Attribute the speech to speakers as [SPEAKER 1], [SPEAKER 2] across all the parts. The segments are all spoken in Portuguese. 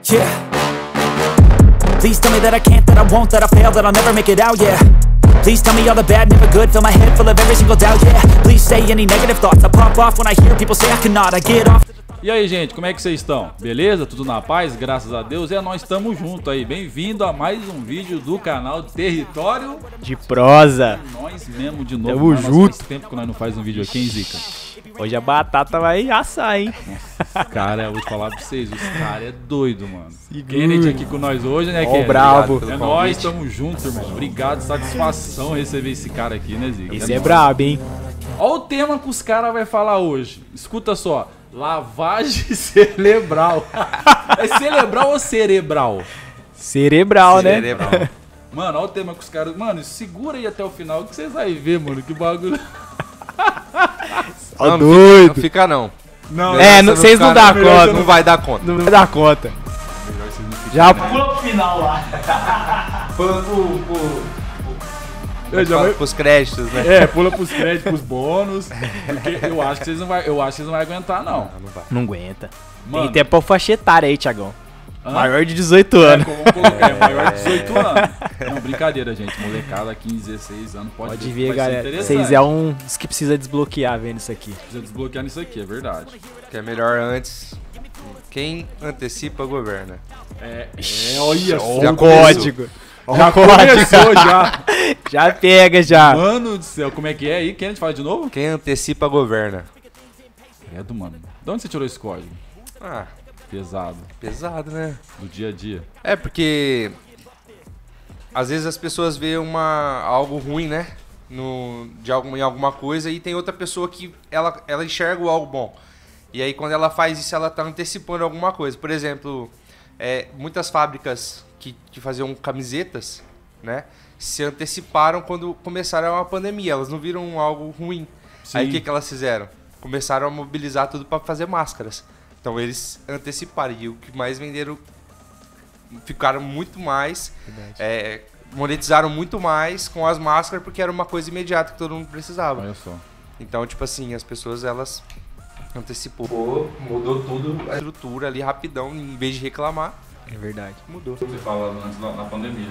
[SPEAKER 1] Yeah. Please tell me that I can't, that I won't, that I fail, that I'll never make it out, yeah. Please tell me all the bad, never good, fill my head full of every single doubt, yeah. Please say any negative thoughts, I pop off when I hear people say I cannot, I get off.
[SPEAKER 2] E aí, gente, como é que vocês estão? Beleza? Tudo na paz? Graças a Deus. E nós estamos juntos aí. Bem-vindo a mais um vídeo do canal Território
[SPEAKER 3] de Prosa.
[SPEAKER 2] Nós mesmo de novo.
[SPEAKER 3] Tamo junto.
[SPEAKER 2] Faz tempo que nós não faz um vídeo aqui, hein, Zica?
[SPEAKER 3] Hoje a batata vai assar, hein?
[SPEAKER 2] Nossa, os caras, eu vou te falar pra vocês, os caras é doido, mano. Kennedy aqui com nós hoje, né, Kennedy?
[SPEAKER 3] Ó, brabo.
[SPEAKER 2] É nóis, tamo juntos, irmão. Obrigado, satisfação receber esse cara aqui, né, Zica?
[SPEAKER 3] Esse é brabo, hein?
[SPEAKER 2] Olha o tema que os caras vão falar hoje. Escuta só. Lavagem cerebral. É cerebral ou cerebral?
[SPEAKER 3] Cerebral, né?
[SPEAKER 2] Cerebral. Mano, olha o tema que os caras... Mano, segura aí até o final que vocês vão ver, mano, que bagulho...
[SPEAKER 3] Ó, doido.
[SPEAKER 4] Não fica não.
[SPEAKER 2] Não,
[SPEAKER 3] vocês não dão conta.
[SPEAKER 4] Não vai dar conta.
[SPEAKER 3] Não vai dar conta. Já pula pro final lá.
[SPEAKER 4] Pula pros créditos, né?
[SPEAKER 2] É, pula pros créditos, pros bônus. Porque eu acho que vocês não vão aguentar, não.
[SPEAKER 3] Não aguenta.
[SPEAKER 2] Mano,
[SPEAKER 3] Tem tempo pra faixa etária aí, Thiagão.
[SPEAKER 2] hã?
[SPEAKER 3] Maior de 18 anos.
[SPEAKER 2] Maior de 18 anos. Não, brincadeira, gente. Molecada, 15, 16 anos, pode
[SPEAKER 3] ver,
[SPEAKER 2] vai
[SPEAKER 3] galera.
[SPEAKER 2] ser
[SPEAKER 3] Vocês é um dos que precisa desbloquear vendo isso aqui.
[SPEAKER 2] Precisa desbloquear nisso aqui, é verdade.
[SPEAKER 4] Que é melhor antes. Quem antecipa governa.
[SPEAKER 2] Olha só.
[SPEAKER 4] Já
[SPEAKER 3] O código.
[SPEAKER 2] Já começou, já.
[SPEAKER 3] Já pega, já.
[SPEAKER 2] Mano do céu, como é que é aí? Quem a gente fala de novo?
[SPEAKER 4] Quem antecipa governa.
[SPEAKER 2] Credo, mano. De onde você tirou esse código?
[SPEAKER 4] Ah,
[SPEAKER 2] Pesado.
[SPEAKER 4] pesado, né?
[SPEAKER 2] Do dia a dia.
[SPEAKER 4] É porque às vezes as pessoas veem algo ruim, né? Em alguma coisa e tem outra pessoa que ela enxerga o algo bom. E aí quando ela faz isso, ela tá antecipando alguma coisa. Por exemplo, muitas fábricas que faziam camisetas, né? Se anteciparam quando começaram a pandemia. Elas não viram algo ruim.
[SPEAKER 2] Sim.
[SPEAKER 4] Aí o que elas fizeram? Começaram a mobilizar tudo para fazer máscaras. Então eles anteciparam. E o que mais venderam, ficaram muito mais, monetizaram muito mais com as máscaras porque era uma coisa imediata que todo mundo precisava.
[SPEAKER 2] Olha só.
[SPEAKER 4] Então, tipo assim, as pessoas, elas antecipou, mudou tudo, a estrutura ali rapidão, em vez de reclamar,
[SPEAKER 3] É verdade.
[SPEAKER 4] mudou.
[SPEAKER 2] Você fala antes na pandemia.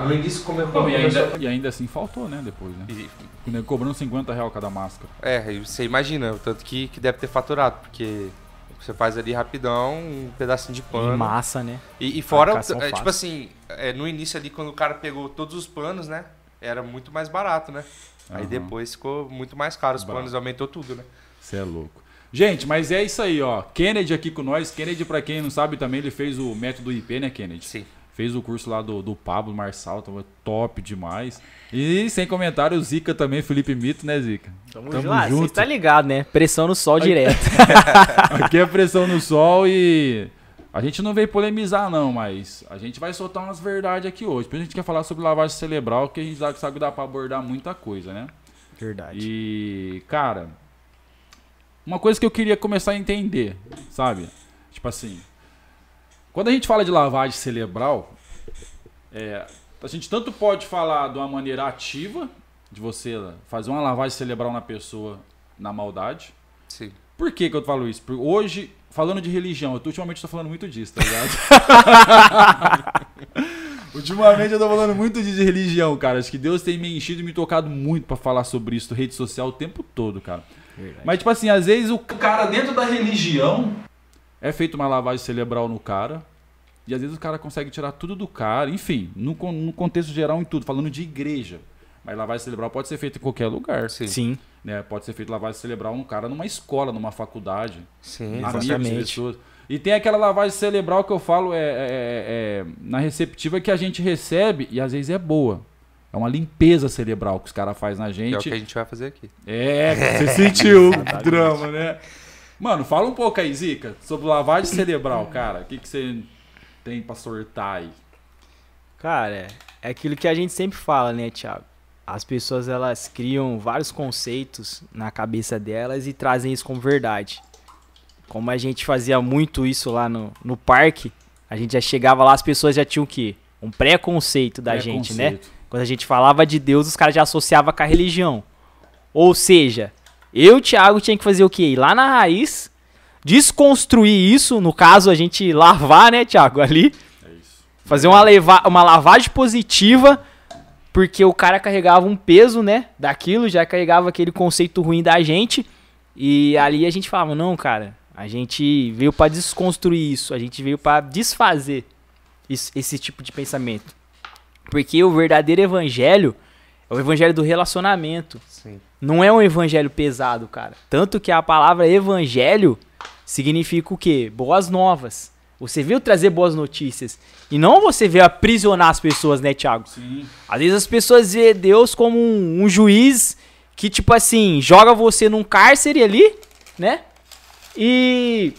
[SPEAKER 4] No início
[SPEAKER 2] Não, e ainda assim faltou, né, depois, né? Cobrando R$50 cada máscara.
[SPEAKER 4] E você imagina, o tanto que deve ter faturado, porque você faz ali rapidão, um pedacinho de pano.
[SPEAKER 3] Em massa, né?
[SPEAKER 4] E fora,
[SPEAKER 3] Marcação
[SPEAKER 4] tipo
[SPEAKER 3] fácil.
[SPEAKER 4] assim, no início ali, quando o cara pegou todos os panos, né, era muito mais barato, né? Aí
[SPEAKER 2] Aham.
[SPEAKER 4] depois ficou muito mais caro, os
[SPEAKER 2] Bravo.
[SPEAKER 4] panos aumentou tudo, né?
[SPEAKER 2] Você é louco. Gente, mas é isso aí, ó. Kennedy aqui com nós. Kennedy, pra quem não sabe também, ele fez o método IP, né, Kennedy?
[SPEAKER 4] Sim.
[SPEAKER 2] Fez o curso lá do Pablo Marçal, tava top demais. E sem comentário, o Zica também, Felipe Mito, né, Zica?
[SPEAKER 3] Tamo junto. Você tá ligado, né? Pressão no sol direto.
[SPEAKER 2] Aqui é pressão no sol e a gente não veio polemizar não, mas a gente vai soltar umas verdades aqui hoje. Porque a gente quer falar sobre lavagem cerebral, que a gente sabe que dá pra abordar muita coisa, né?
[SPEAKER 3] Verdade.
[SPEAKER 2] E, cara, uma coisa que eu queria começar a entender, sabe? Tipo assim, quando a gente fala de lavagem cerebral, a gente tanto pode falar de uma maneira ativa, de você fazer uma lavagem cerebral na pessoa na maldade.
[SPEAKER 4] Sim.
[SPEAKER 2] Por que eu falo isso? Porque hoje, falando de religião, ultimamente eu tô falando muito disso, tá ligado? Ultimamente eu tô falando muito de religião, cara. Acho que Deus tem me enchido e me tocado muito pra falar sobre isso, rede social o tempo todo, cara.
[SPEAKER 3] Verdade.
[SPEAKER 2] Mas, tipo assim, às vezes o cara dentro da religião é feito uma lavagem cerebral no cara. E às vezes o cara consegue tirar tudo do cara. Enfim, no contexto geral em tudo, falando de igreja. Mas lavagem cerebral pode ser feita em qualquer lugar.
[SPEAKER 3] Sim.
[SPEAKER 2] Né? Pode ser feita lavagem cerebral no cara numa escola, numa faculdade.
[SPEAKER 4] Sim,
[SPEAKER 2] Amigos,
[SPEAKER 3] exatamente.
[SPEAKER 2] pessoas. E tem aquela lavagem cerebral que eu falo na receptiva que a gente recebe e às vezes é boa. É uma limpeza cerebral que os caras fazem na
[SPEAKER 4] que
[SPEAKER 2] gente.
[SPEAKER 4] é o que a gente vai fazer aqui.
[SPEAKER 2] Você sentiu o drama, né? Mano, fala um pouco aí, Zica, sobre lavagem cerebral, cara. O que você tem pra sortar aí?
[SPEAKER 3] Cara, é aquilo que a gente sempre fala, né, Thiago? As pessoas, elas criam vários conceitos na cabeça delas e trazem isso como verdade. Como a gente fazia muito isso lá no parque, a gente já chegava lá, as pessoas já tinham o quê? Um preconceito da gente, né? Quando a gente falava de Deus, os caras já associavam com a religião. Ou seja, eu, Thiago, tinha que fazer o quê? Ir lá na raiz desconstruir isso, no caso a gente lavar, né, Thiago, ali,
[SPEAKER 2] É isso.
[SPEAKER 3] fazer uma lavagem positiva, porque o cara carregava um peso, né, daquilo, já carregava aquele conceito ruim da gente, e ali a gente falava, não, cara, a gente veio pra desconstruir isso, a gente veio pra desfazer esse tipo de pensamento. Porque o verdadeiro evangelho é o evangelho do relacionamento.
[SPEAKER 4] Sim.
[SPEAKER 3] Não é um evangelho pesado, cara. Tanto que a palavra evangelho significa o quê? Boas novas. Você veio trazer boas notícias. E não você veio aprisionar as pessoas, né, Thiago?
[SPEAKER 2] Sim.
[SPEAKER 3] Às vezes as pessoas veem Deus como um juiz que, tipo assim, joga você num cárcere ali, né? E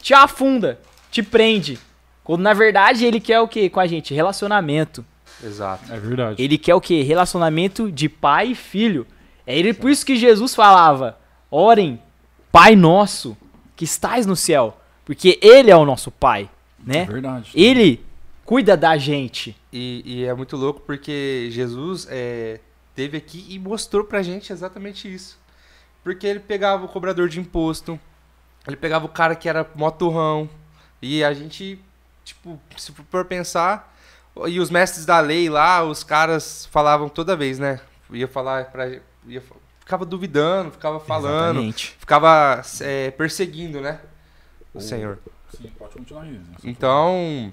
[SPEAKER 3] te afunda, te prende. Quando na verdade ele quer o quê com a gente? Relacionamento.
[SPEAKER 4] Exato.
[SPEAKER 2] É verdade.
[SPEAKER 3] Ele quer o quê? Relacionamento de pai e filho. É ele, por isso que Jesus falava: orem, Pai nosso, que estás no céu. Porque ele é o nosso pai,
[SPEAKER 2] É
[SPEAKER 3] né?
[SPEAKER 2] verdade.
[SPEAKER 3] Ele cuida da gente.
[SPEAKER 4] E é muito louco porque Jesus teve aqui e mostrou pra gente exatamente isso. Porque ele pegava o cobrador de imposto, ele pegava o cara que era motorrão, e a gente, tipo, se for pensar, e os mestres da lei lá, os caras falavam toda vez, né? Ficava duvidando, ficava falando,
[SPEAKER 3] Exatamente.
[SPEAKER 4] ficava perseguindo, né? O Senhor.
[SPEAKER 2] Sim, pode continuar aí. Né?
[SPEAKER 4] Então,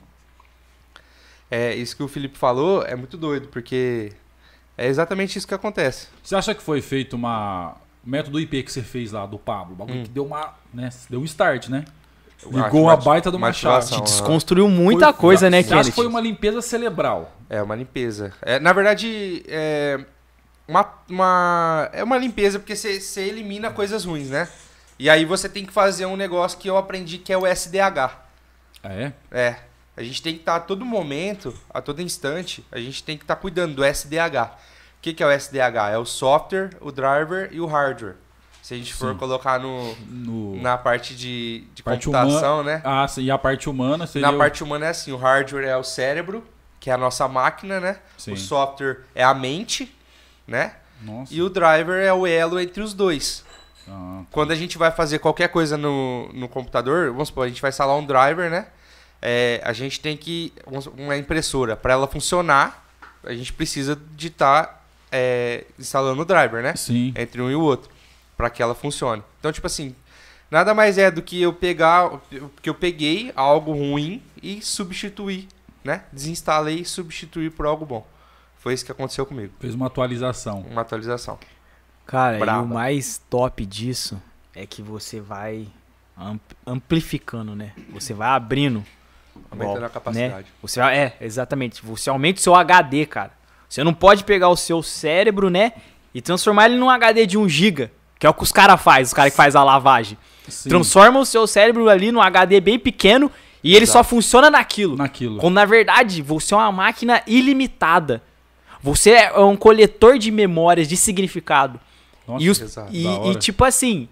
[SPEAKER 4] isso que o Felipe falou é muito doido, porque é exatamente isso que acontece.
[SPEAKER 2] Você acha que foi feito o método IP que você fez lá do Pablo? O bagulho que deu deu um start, né? Ligou uma baita de uma chave.
[SPEAKER 4] ativação,
[SPEAKER 3] Desconstruiu muita coisa, né,
[SPEAKER 2] Você acha
[SPEAKER 3] Kenneth?
[SPEAKER 2] que foi uma limpeza cerebral?
[SPEAKER 4] É uma limpeza. Na verdade, é uma limpeza porque você elimina coisas ruins, né? E aí você tem que fazer um negócio que eu aprendi que é o SDH.
[SPEAKER 2] Ah, é?
[SPEAKER 4] A gente tem que estar a todo momento, a todo instante, a gente tem que estar cuidando do SDH. O que é o SDH? É o software, o driver e o hardware. Se a gente for colocar na parte de
[SPEAKER 2] Parte
[SPEAKER 4] computação,
[SPEAKER 2] humana,
[SPEAKER 4] né?
[SPEAKER 2] Ah, sim. E a parte humana seria...
[SPEAKER 4] Na parte humana é assim, o hardware é o cérebro, que é a nossa máquina, né?
[SPEAKER 2] Sim.
[SPEAKER 4] O software é a mente, né?
[SPEAKER 2] Nossa.
[SPEAKER 4] E o driver é o elo entre os dois.
[SPEAKER 2] Ah,
[SPEAKER 4] Quando a gente vai fazer qualquer coisa no computador, vamos supor, a gente vai instalar um driver, né? A gente tem que... Uma impressora, para ela funcionar, a gente precisa de estar instalando o driver, né?
[SPEAKER 2] sim.
[SPEAKER 4] Entre um e o outro, para que ela funcione. Então, tipo assim, nada mais é do que eu peguei algo ruim e substituir, né? Desinstalei e substituir por algo bom. Foi isso que aconteceu comigo.
[SPEAKER 2] Fez uma atualização.
[SPEAKER 4] Uma atualização.
[SPEAKER 3] Cara, e
[SPEAKER 4] Braba.
[SPEAKER 3] o mais top disso é que você vai amplificando, né? Você vai abrindo.
[SPEAKER 4] Aumentando a capacidade.
[SPEAKER 3] Né? Você vai, exatamente. Você aumenta o seu HD, cara. Você não pode pegar o seu cérebro, né? E transformar ele num HD de 1 GB, que é o que os caras fazem, os caras que fazem a lavagem.
[SPEAKER 2] Sim.
[SPEAKER 3] Transforma o seu cérebro ali num HD bem pequeno e ele só funciona naquilo.
[SPEAKER 2] Naquilo.
[SPEAKER 3] Na verdade, você é uma máquina ilimitada. Você é um coletor de memórias, de significado.
[SPEAKER 2] Nossa,
[SPEAKER 4] exato.
[SPEAKER 2] da
[SPEAKER 3] E
[SPEAKER 2] hora.
[SPEAKER 3] tipo assim,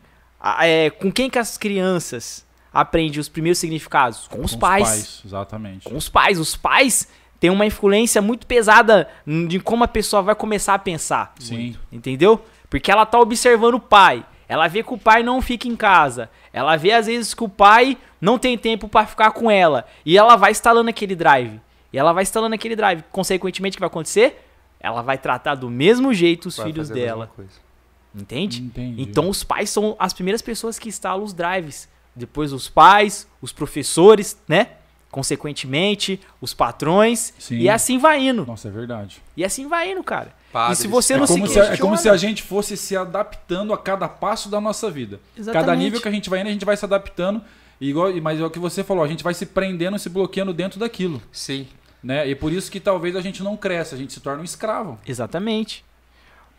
[SPEAKER 3] com quem que as crianças aprendem os primeiros significados? Com os pais.
[SPEAKER 2] Exatamente.
[SPEAKER 3] Com os pais. Os pais têm uma influência muito pesada de como a pessoa vai começar a pensar.
[SPEAKER 2] Sim.
[SPEAKER 3] Entendeu? Porque ela tá observando o pai. Ela vê que o pai não fica em casa. Ela vê às vezes que o pai não tem tempo pra ficar com ela. E ela vai instalando aquele drive. Consequentemente, o que vai acontecer? Ela vai tratar do mesmo jeito os
[SPEAKER 4] Vai
[SPEAKER 3] filhos
[SPEAKER 4] fazer a mesma
[SPEAKER 3] dela.
[SPEAKER 4] coisa.
[SPEAKER 3] Entende?
[SPEAKER 2] Entendi.
[SPEAKER 3] Então os pais são as primeiras pessoas que instalam os drives. Depois os pais, os professores, né? Consequentemente, os patrões.
[SPEAKER 2] Sim.
[SPEAKER 3] E assim vai indo.
[SPEAKER 2] Nossa, é verdade.
[SPEAKER 3] E assim vai indo, cara.
[SPEAKER 4] Padres.
[SPEAKER 3] E se você
[SPEAKER 2] É
[SPEAKER 3] não se
[SPEAKER 2] como,
[SPEAKER 3] questiona...
[SPEAKER 2] é como se a gente fosse se adaptando a cada passo da nossa vida.
[SPEAKER 3] Exatamente.
[SPEAKER 2] Cada nível que a gente vai indo, a gente vai se adaptando. Mas é o que você falou, a gente vai se prendendo, se bloqueando dentro daquilo.
[SPEAKER 4] Sim.
[SPEAKER 2] Né? E por isso que talvez a gente não cresça, a gente se torna um escravo.
[SPEAKER 3] Exatamente.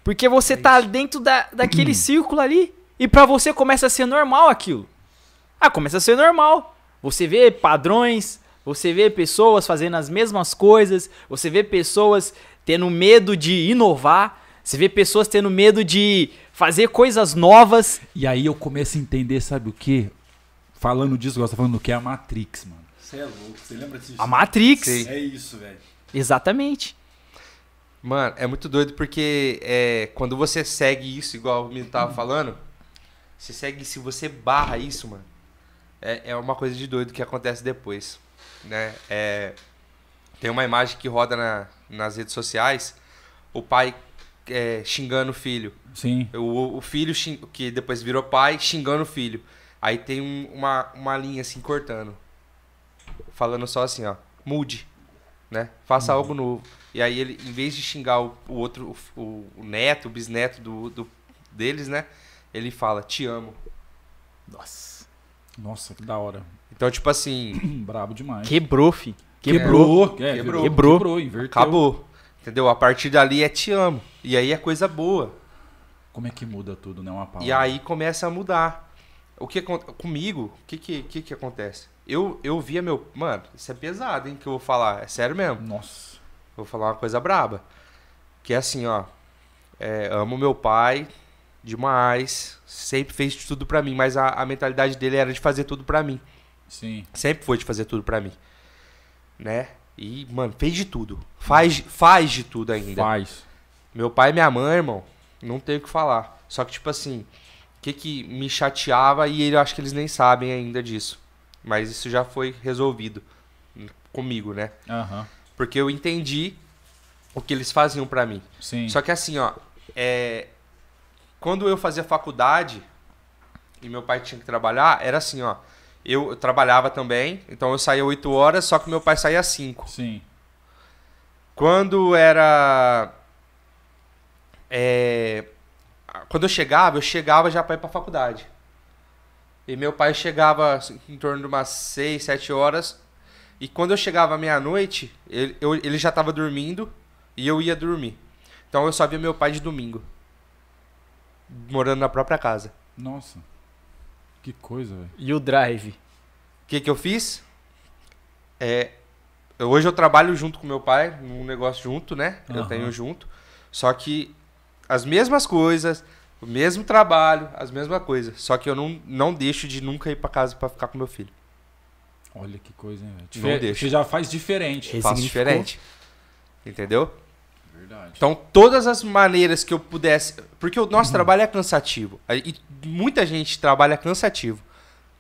[SPEAKER 3] Porque você tá dentro daquele círculo ali. E pra você começa a ser normal aquilo. Começa a ser normal. Você vê padrões, você vê pessoas fazendo as mesmas coisas, você vê pessoas tendo medo de inovar, você vê pessoas tendo medo de fazer coisas novas.
[SPEAKER 2] E aí eu começo a entender, sabe o quê? Falando disso, você tá falando do que é a Matrix, mano. Você é louco, você lembra disso?
[SPEAKER 3] A Matrix.
[SPEAKER 4] Sim.
[SPEAKER 2] É isso, velho.
[SPEAKER 3] Exatamente.
[SPEAKER 4] Mano, é muito doido porque quando você segue isso, igual o menino tava falando, você segue, se você barra isso, mano, é uma coisa de doido que acontece depois, né? Tem uma imagem que roda nas redes sociais, o pai xingando o filho.
[SPEAKER 2] Sim.
[SPEAKER 4] O filho, que depois virou pai, xingando o filho. Aí tem uma linha assim, cortando. Falando só assim, ó, mude, né? Faça algo novo. E aí ele, em vez de xingar o outro, o neto, o bisneto deles, né? Ele fala, te amo.
[SPEAKER 2] Nossa, que da hora.
[SPEAKER 4] Então, tipo assim...
[SPEAKER 2] Brabo demais.
[SPEAKER 3] Quebrou, fi.
[SPEAKER 2] Quebrou.
[SPEAKER 3] Quebrou.
[SPEAKER 2] Inverteu.
[SPEAKER 4] Acabou. Entendeu? A partir dali é te amo. E aí é coisa boa.
[SPEAKER 2] Como é que muda tudo, né? Uma palavra.
[SPEAKER 4] E aí começa a mudar. Comigo, o que acontece? Eu via meu... Mano, isso é pesado, hein? Que eu vou falar. É sério mesmo.
[SPEAKER 2] Nossa.
[SPEAKER 4] Vou falar uma coisa braba. Que é assim, ó. Amo meu pai demais. Sempre fez tudo pra mim. Mas a mentalidade dele era de fazer tudo pra mim.
[SPEAKER 2] Sim.
[SPEAKER 4] Sempre foi de fazer tudo pra mim. Né? E, mano, fez de tudo. Faz de tudo ainda.
[SPEAKER 2] Faz.
[SPEAKER 4] Meu pai e minha mãe, irmão, não tenho o que falar. Só que, tipo assim, o que me chateava, e eu acho que eles nem sabem ainda disso. Mas isso já foi resolvido comigo, né?
[SPEAKER 2] Aham.
[SPEAKER 4] Porque eu entendi o que eles faziam pra mim.
[SPEAKER 2] Sim.
[SPEAKER 4] Só que assim, ó, quando eu fazia faculdade e meu pai tinha que trabalhar, era assim, ó. Eu trabalhava também, então eu saía 8 horas, só que meu pai saía às 5.
[SPEAKER 2] Sim.
[SPEAKER 4] Quando era... Quando eu chegava já para ir pra faculdade. E meu pai chegava em torno de umas 6, 7 horas. E quando eu chegava à meia-noite, ele já tava dormindo e eu ia dormir. Então eu só via meu pai de domingo. Morando na própria casa.
[SPEAKER 2] Nossa. Que coisa, velho.
[SPEAKER 3] E o drive?
[SPEAKER 4] O que eu fiz? Hoje eu trabalho junto com meu pai, num negócio junto, né? Eu tenho junto. Só que as mesmas coisas, o mesmo trabalho, as mesmas coisas. Só que eu não deixo de nunca ir pra casa pra ficar com meu filho.
[SPEAKER 2] Olha que coisa, hein, velho.
[SPEAKER 4] Não deixa.
[SPEAKER 2] Você já faz diferente.
[SPEAKER 4] Faço diferente. Entendeu?
[SPEAKER 2] Verdade.
[SPEAKER 4] Então, todas as maneiras que eu pudesse... Porque o nosso trabalho é cansativo. E muita gente trabalha cansativo.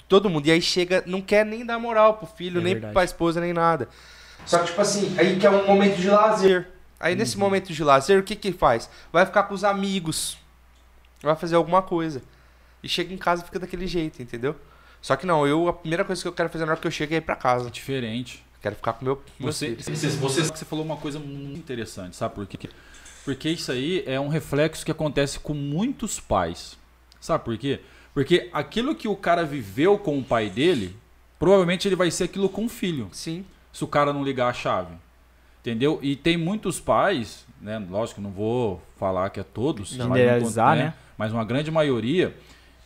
[SPEAKER 4] Todo mundo. E aí chega, não quer nem dar moral pro filho, nem
[SPEAKER 3] verdade.
[SPEAKER 4] pra esposa, nem nada. Só que, tipo assim, aí quer um momento de lazer. Aí nesse momento de lazer, o que faz? Vai ficar com os amigos. Vai fazer alguma coisa. E chega em casa e fica daquele jeito, entendeu? Só que não, a primeira coisa que eu quero fazer na hora que eu chego é ir pra casa.
[SPEAKER 2] Diferente.
[SPEAKER 4] Quero ficar com meu
[SPEAKER 2] Você falou uma coisa muito interessante, sabe por quê? Porque isso aí é um reflexo que acontece com muitos pais. Sabe por quê? Porque aquilo que o cara viveu com o pai dele, provavelmente ele vai ser aquilo com o filho.
[SPEAKER 4] Sim.
[SPEAKER 2] Se o cara não ligar a chave. Entendeu? E tem muitos pais, né? Lógico, não vou falar que é todos.
[SPEAKER 3] Generalizar, né?
[SPEAKER 2] Mas uma grande maioria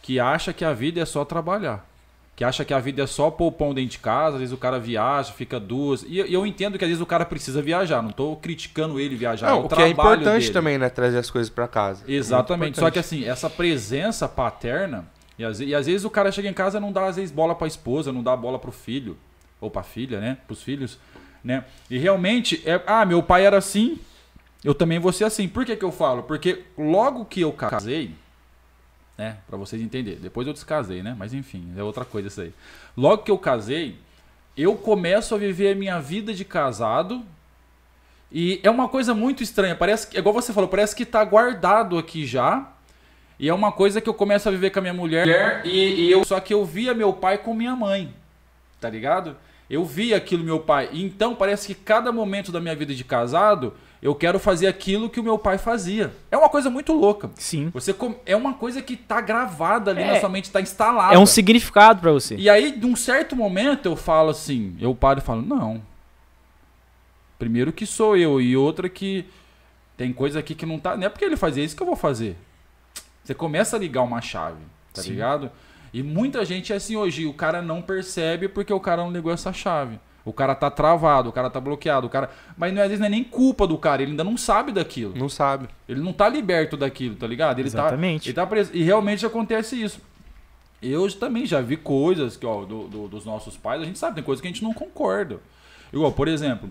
[SPEAKER 2] que acha que a vida é só trabalhar. Que acha que a vida é só pôr o pão dentro de casa, às vezes o cara viaja, fica 2. E eu entendo que às vezes o cara precisa viajar, não tô criticando ele viajar.
[SPEAKER 4] Não,
[SPEAKER 2] é o
[SPEAKER 4] o que é importante
[SPEAKER 2] dele.
[SPEAKER 4] também, né? Trazer as coisas pra casa.
[SPEAKER 2] Exatamente. Só que assim, essa presença paterna, e às vezes o cara chega em casa e não dá às vezes bola pra esposa, não dá bola pro filho, ou pra filha, né? Pros filhos, né? E realmente, meu pai era assim, eu também vou ser assim. Por que eu falo? Porque logo que eu casei, né, pra vocês entenderem. Depois eu descasei, né? Mas enfim, é outra coisa isso aí. Logo que eu casei, eu começo a viver a minha vida de casado. E é uma coisa muito estranha. Parece que, igual você falou, parece que tá guardado aqui já. E é uma coisa que eu começo a viver com a minha mulher. Só que eu via meu pai com minha mãe. Tá ligado? Eu via aquilo meu pai. Então parece que cada momento da minha vida de casado, eu quero fazer aquilo que o meu pai fazia. É uma coisa muito louca.
[SPEAKER 3] Sim.
[SPEAKER 2] É uma coisa que tá gravada ali na sua mente, tá instalada.
[SPEAKER 3] É um significado pra você.
[SPEAKER 2] E aí, de um certo momento, eu falo assim, eu paro e falo, não. Primeiro que sou eu, e outra que tem coisa aqui que não tá... Não é porque ele fazia isso que eu vou fazer. Você começa a ligar uma chave, tá ligado? E muita gente é assim hoje, o cara não percebe porque o cara não ligou essa chave. O cara tá travado, o cara tá bloqueado, mas às vezes não é nem culpa do cara, ele ainda não sabe daquilo.
[SPEAKER 4] Não sabe.
[SPEAKER 2] Ele não tá liberto daquilo, tá ligado?
[SPEAKER 3] Exatamente.
[SPEAKER 2] Ele tá preso. E realmente acontece isso. Eu também já vi coisas que, ó, dos nossos pais, a gente sabe, tem coisas que a gente não concorda. Igual, por exemplo,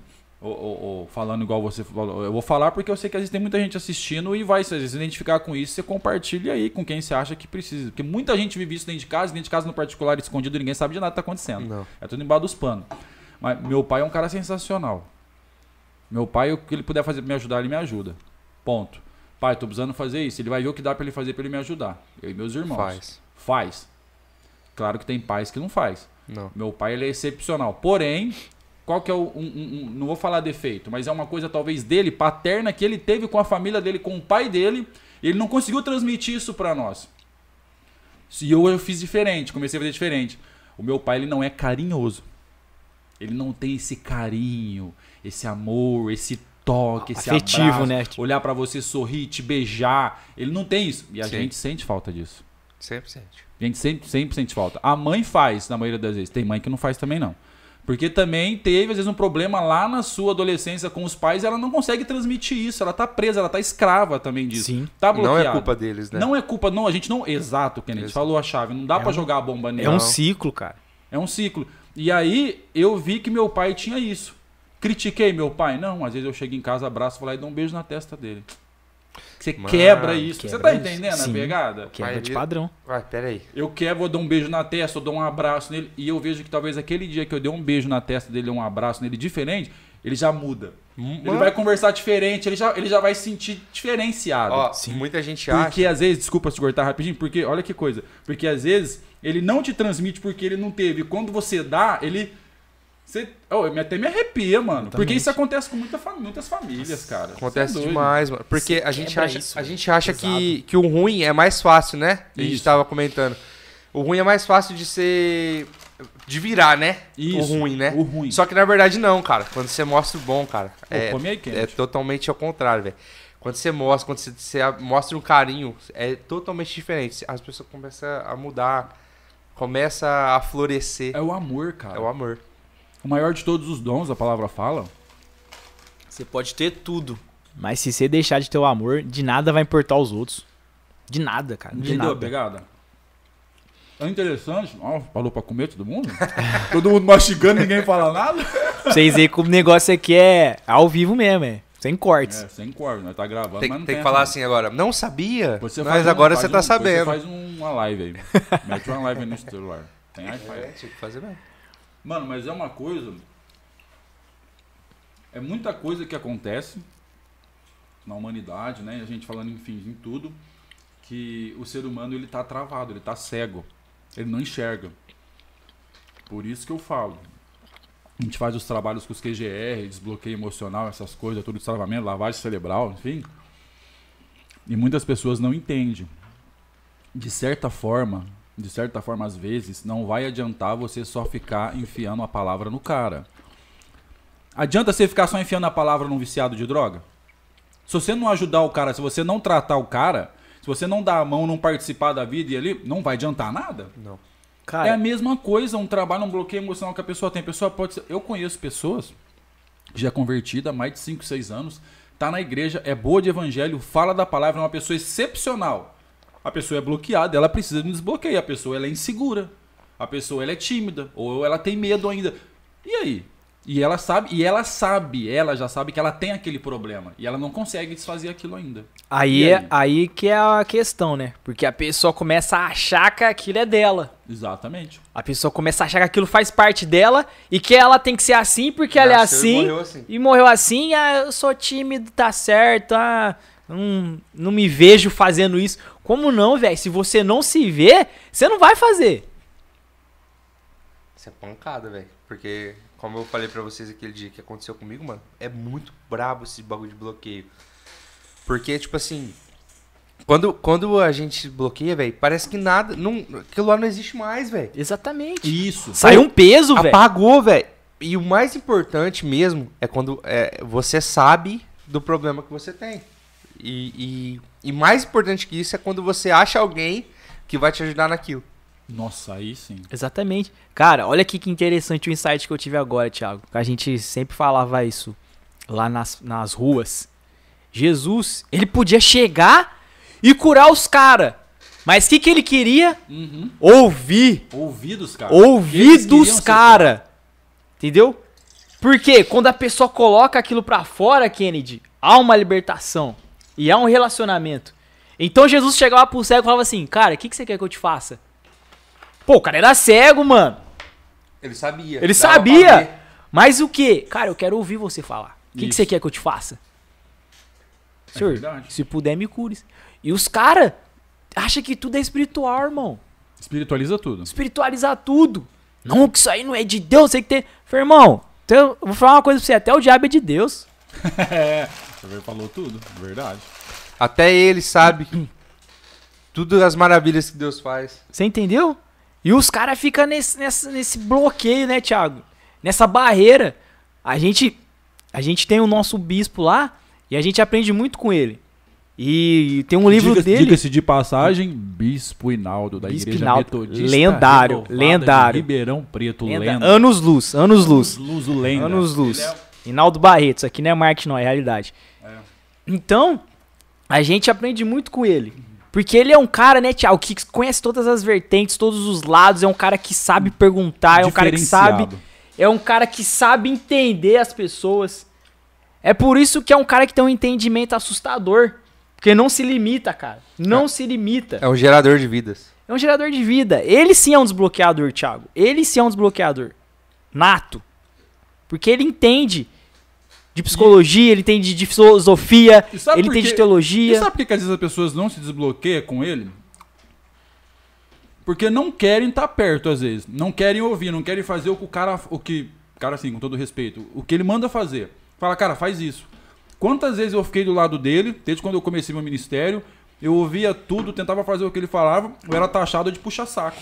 [SPEAKER 2] falando igual você falou, eu vou falar porque eu sei que às vezes tem muita gente assistindo e vai se identificar com isso, você compartilha aí com quem você acha que precisa. Porque muita gente vive isso dentro de casa no particular, escondido, ninguém sabe de nada que tá acontecendo.
[SPEAKER 4] Não.
[SPEAKER 2] É tudo embaixo dos panos. Mas meu pai é um cara sensacional. Meu pai, o que ele puder fazer pra me ajudar, ele me ajuda. Ponto. Pai, tô precisando fazer isso. Ele vai ver o que dá pra ele fazer pra ele me ajudar. Eu e meus irmãos. Faz. Claro que tem pais que não faz.
[SPEAKER 4] Não.
[SPEAKER 2] Meu pai, ele é excepcional. Porém, qual que é não vou falar defeito, mas é uma coisa talvez dele, paterna, que ele teve com a família dele, com o pai dele, e ele não conseguiu transmitir isso pra nós. E eu fiz diferente, comecei a fazer diferente. O meu pai, ele não é carinhoso. Ele não tem esse carinho, esse amor, esse toque, esse
[SPEAKER 3] afetivo,
[SPEAKER 2] abraço,
[SPEAKER 3] né?
[SPEAKER 2] olhar pra você, sorrir, te beijar. Ele não tem isso. E a
[SPEAKER 4] Sim.
[SPEAKER 2] gente sente falta disso.
[SPEAKER 4] 100%.
[SPEAKER 2] A gente sempre sente falta. A mãe faz, na maioria das vezes. Tem mãe que não faz também, não. Porque também teve, às vezes, um problema lá na sua adolescência com os pais e ela não consegue transmitir isso. Ela tá presa, ela tá escrava também disso.
[SPEAKER 3] Sim.
[SPEAKER 2] Tá
[SPEAKER 4] Não
[SPEAKER 2] bloqueada.
[SPEAKER 4] é culpa deles, né?
[SPEAKER 2] Não é culpa, não. A gente não... Exato, que a gente
[SPEAKER 4] Exato.
[SPEAKER 2] falou a chave. Não dá pra jogar a bomba nele.
[SPEAKER 3] É um ciclo, cara.
[SPEAKER 2] É um ciclo. E aí, eu vi que meu pai tinha isso. Critiquei meu pai? Não. Às vezes eu chego em casa, abraço, vou lá e dou um beijo na testa dele. Você
[SPEAKER 4] Mano,
[SPEAKER 2] quebra isso. Você
[SPEAKER 3] quebra
[SPEAKER 2] tá
[SPEAKER 3] isso.
[SPEAKER 2] entendendo a
[SPEAKER 3] Sim.
[SPEAKER 2] pegada?
[SPEAKER 3] Quebra
[SPEAKER 4] Mas
[SPEAKER 3] de
[SPEAKER 4] ele-
[SPEAKER 3] padrão.
[SPEAKER 4] Vai, peraí.
[SPEAKER 2] Eu quero, vou dar um beijo na testa, eu dou um abraço nele. E eu vejo que talvez aquele dia que eu dei um beijo na testa dele, um abraço nele diferente, ele já muda. Ele vai conversar diferente, ele já vai se sentir diferenciado.
[SPEAKER 4] Ó, muita gente acha...
[SPEAKER 2] Porque às vezes, desculpa te cortar rapidinho, porque olha que coisa. Porque às vezes ele não te transmite porque ele não teve. Quando você dá, ele... até me arrepia, mano. Porque isso acontece com muitas famílias, cara.
[SPEAKER 4] Acontece
[SPEAKER 2] Você é doido.
[SPEAKER 4] demais, mano. Porque
[SPEAKER 3] Você
[SPEAKER 4] a gente
[SPEAKER 3] quebra
[SPEAKER 4] acha,
[SPEAKER 3] isso,
[SPEAKER 4] a
[SPEAKER 3] velho.
[SPEAKER 4] gente acha que o ruim é mais fácil, né? A gente
[SPEAKER 2] Isso.
[SPEAKER 4] tava comentando. O ruim é mais fácil de ser... De virar, né?
[SPEAKER 2] Isso,
[SPEAKER 4] O ruim, né?
[SPEAKER 2] o ruim.
[SPEAKER 4] Só que na verdade não, cara. Quando você mostra o bom, cara.
[SPEAKER 2] come aí, quente.
[SPEAKER 4] É totalmente ao contrário, velho. Quando você mostra um carinho, é totalmente diferente. As pessoas começam a mudar, começa a florescer.
[SPEAKER 2] É o amor, cara.
[SPEAKER 4] É o amor.
[SPEAKER 2] O maior de todos os dons, a palavra fala.
[SPEAKER 3] Você pode ter tudo, mas se você deixar de ter o amor, de nada vai importar os outros. De nada, cara. De
[SPEAKER 2] Entendeu a
[SPEAKER 3] nada.
[SPEAKER 2] pegada? É interessante. Ó, falou pra comer todo mundo? Todo mundo mastigando, ninguém fala nada?
[SPEAKER 3] Pra vocês verem como o negócio aqui é ao vivo mesmo, é. Sem cortes.
[SPEAKER 2] É, sem corte, nós tá gravando,
[SPEAKER 4] Tem,
[SPEAKER 2] mas não
[SPEAKER 4] tem que
[SPEAKER 2] essa,
[SPEAKER 4] falar
[SPEAKER 2] não.
[SPEAKER 4] assim agora. Não sabia?
[SPEAKER 2] Você
[SPEAKER 4] Mas
[SPEAKER 2] faz
[SPEAKER 4] agora
[SPEAKER 2] faz
[SPEAKER 4] você tá
[SPEAKER 2] Você
[SPEAKER 4] sabendo.
[SPEAKER 2] faz uma live aí. Mete uma live aí no celular. Tem
[SPEAKER 4] É,
[SPEAKER 2] Wi-Fi.
[SPEAKER 4] tinha que fazer mesmo.
[SPEAKER 2] Mano, mas é uma coisa... É muita coisa que acontece na humanidade, né? A gente falando, enfim, em tudo, que o ser humano, ele tá travado, ele tá cego. Ele não enxerga. Por isso que eu falo. A gente faz os trabalhos com os QGR, desbloqueio emocional, essas coisas, tudo destravamento, lavagem cerebral, enfim. E muitas pessoas não entendem. De certa forma, às vezes, não vai adiantar você só ficar enfiando a palavra no cara. Adianta você ficar só enfiando a palavra num viciado de droga? Se você não ajudar o cara, se você não tratar o cara, se você não dar a mão, não participar da vida e ali, não vai adiantar nada?
[SPEAKER 4] Não.
[SPEAKER 3] Cara,
[SPEAKER 2] É a mesma coisa, um trabalho, um bloqueio emocional que a pessoa tem. A pessoa pode ser... Eu conheço pessoas já convertida há mais de 5, 6 anos, tá na igreja, é boa de evangelho, fala da palavra, é uma pessoa excepcional. A pessoa é bloqueada, ela precisa de um desbloqueio. A pessoa ela é insegura. A pessoa ela é tímida. Ou ela tem medo ainda. E aí? E ela já sabe que ela tem aquele problema. E ela não consegue desfazer aquilo ainda.
[SPEAKER 3] aí
[SPEAKER 2] E
[SPEAKER 3] é aí que é a questão, né? Porque a pessoa começa a achar que aquilo é dela.
[SPEAKER 2] Exatamente.
[SPEAKER 3] A pessoa começa a achar que aquilo faz parte dela e que ela tem que ser assim porque ela é
[SPEAKER 4] Nasceu e
[SPEAKER 3] assim.
[SPEAKER 4] morreu assim.
[SPEAKER 3] E morreu assim, eu sou tímido, tá certo, não me vejo fazendo isso. Como não, velho? Se você não se vê, você não vai fazer.
[SPEAKER 4] Isso é pancada, velho. Porque, como eu falei pra vocês aquele dia que aconteceu comigo, mano, é muito brabo esse bagulho de bloqueio. Porque, tipo assim, quando a gente bloqueia, velho, parece que nada, aquilo lá não existe mais, velho.
[SPEAKER 3] Exatamente.
[SPEAKER 2] Isso.
[SPEAKER 3] Sai um peso, velho.
[SPEAKER 4] Apagou, velho. E o mais importante mesmo é quando você sabe do problema que você tem. E mais importante que isso é quando você acha alguém que vai te ajudar naquilo.
[SPEAKER 2] Nossa, aí sim.
[SPEAKER 3] Exatamente. Cara, olha aqui que interessante o insight que eu tive agora, Thiago. A gente sempre falava isso lá nas ruas. Jesus, ele podia chegar e curar os caras. Mas o que ele queria? Ouvir.
[SPEAKER 2] Ouvir dos caras.
[SPEAKER 3] Ouvir
[SPEAKER 2] Eles queriam
[SPEAKER 3] dos
[SPEAKER 2] ser
[SPEAKER 3] caras. Entendeu? Porque quando a pessoa coloca aquilo pra fora, Kennedy, há uma libertação. E há um relacionamento. Então Jesus chegava pro cego e falava assim, cara, o que você quer que eu te faça? Pô, o cara era cego, mano.
[SPEAKER 4] Ele sabia.
[SPEAKER 3] Ele
[SPEAKER 4] Dava pra
[SPEAKER 3] sabia.
[SPEAKER 4] ver.
[SPEAKER 3] Mas o quê? Cara, eu quero ouvir você falar. O que
[SPEAKER 2] Isso.
[SPEAKER 3] você quer que eu te faça? Senhor,
[SPEAKER 2] verdade.
[SPEAKER 3] se puder, me cure. E os caras acham que tudo é espiritual, irmão.
[SPEAKER 2] Espiritualiza tudo.
[SPEAKER 3] Espiritualizar tudo. Não, que isso aí não é de Deus, tem que ter... Falei, irmão, eu vou falar uma coisa pra você, até o diabo é de Deus.
[SPEAKER 2] Você falou tudo, verdade.
[SPEAKER 4] Até ele sabe tudo as maravilhas que Deus faz.
[SPEAKER 3] Você entendeu? E os caras ficam nesse bloqueio, né, Thiago? Nessa barreira. A gente tem o nosso bispo lá e a gente aprende muito com ele. E tem um livro dele...
[SPEAKER 2] Diga-se de passagem, Bispo Hinaldo, da
[SPEAKER 3] Bispo
[SPEAKER 2] Igreja
[SPEAKER 3] Hinaldo,
[SPEAKER 2] Metodista
[SPEAKER 3] lendário,
[SPEAKER 2] Renovada
[SPEAKER 3] lendário.
[SPEAKER 2] de Ribeirão Preto, lenda.
[SPEAKER 3] Anos-luz, anos-luz.
[SPEAKER 2] Luso lenda.
[SPEAKER 3] Anos-luz.
[SPEAKER 2] Ele é-
[SPEAKER 3] Hinaldo Barreto, isso aqui não é marketing, não, é realidade. Então, a gente aprende muito com ele. Porque ele é um cara, né, Thiago, que conhece todas as vertentes, todos os lados, é um cara que sabe perguntar, é um cara que sabe...
[SPEAKER 2] Diferenciado.
[SPEAKER 3] É um cara que sabe entender as pessoas. É por isso que é um cara que tem um entendimento assustador. Porque não se limita, cara. Não se limita.
[SPEAKER 4] É um gerador de vidas.
[SPEAKER 3] É um gerador de vida. Ele sim é um desbloqueador, Thiago. Ele sim é um desbloqueador. Nato. Porque ele entende de psicologia, ele entende de filosofia,
[SPEAKER 2] E sabe
[SPEAKER 3] ele
[SPEAKER 2] por
[SPEAKER 3] entende
[SPEAKER 2] quê?
[SPEAKER 3] de teologia.
[SPEAKER 2] E sabe por que às vezes as pessoas não se desbloqueiam com ele? Porque não querem estar perto, às vezes. Não querem ouvir, não querem fazer o cara, assim, com todo respeito, o que ele manda fazer. Fala, cara, faz isso. Quantas vezes eu fiquei do lado dele, desde quando eu comecei meu ministério, eu ouvia tudo, tentava fazer o que ele falava, eu era taxado de puxa-saco.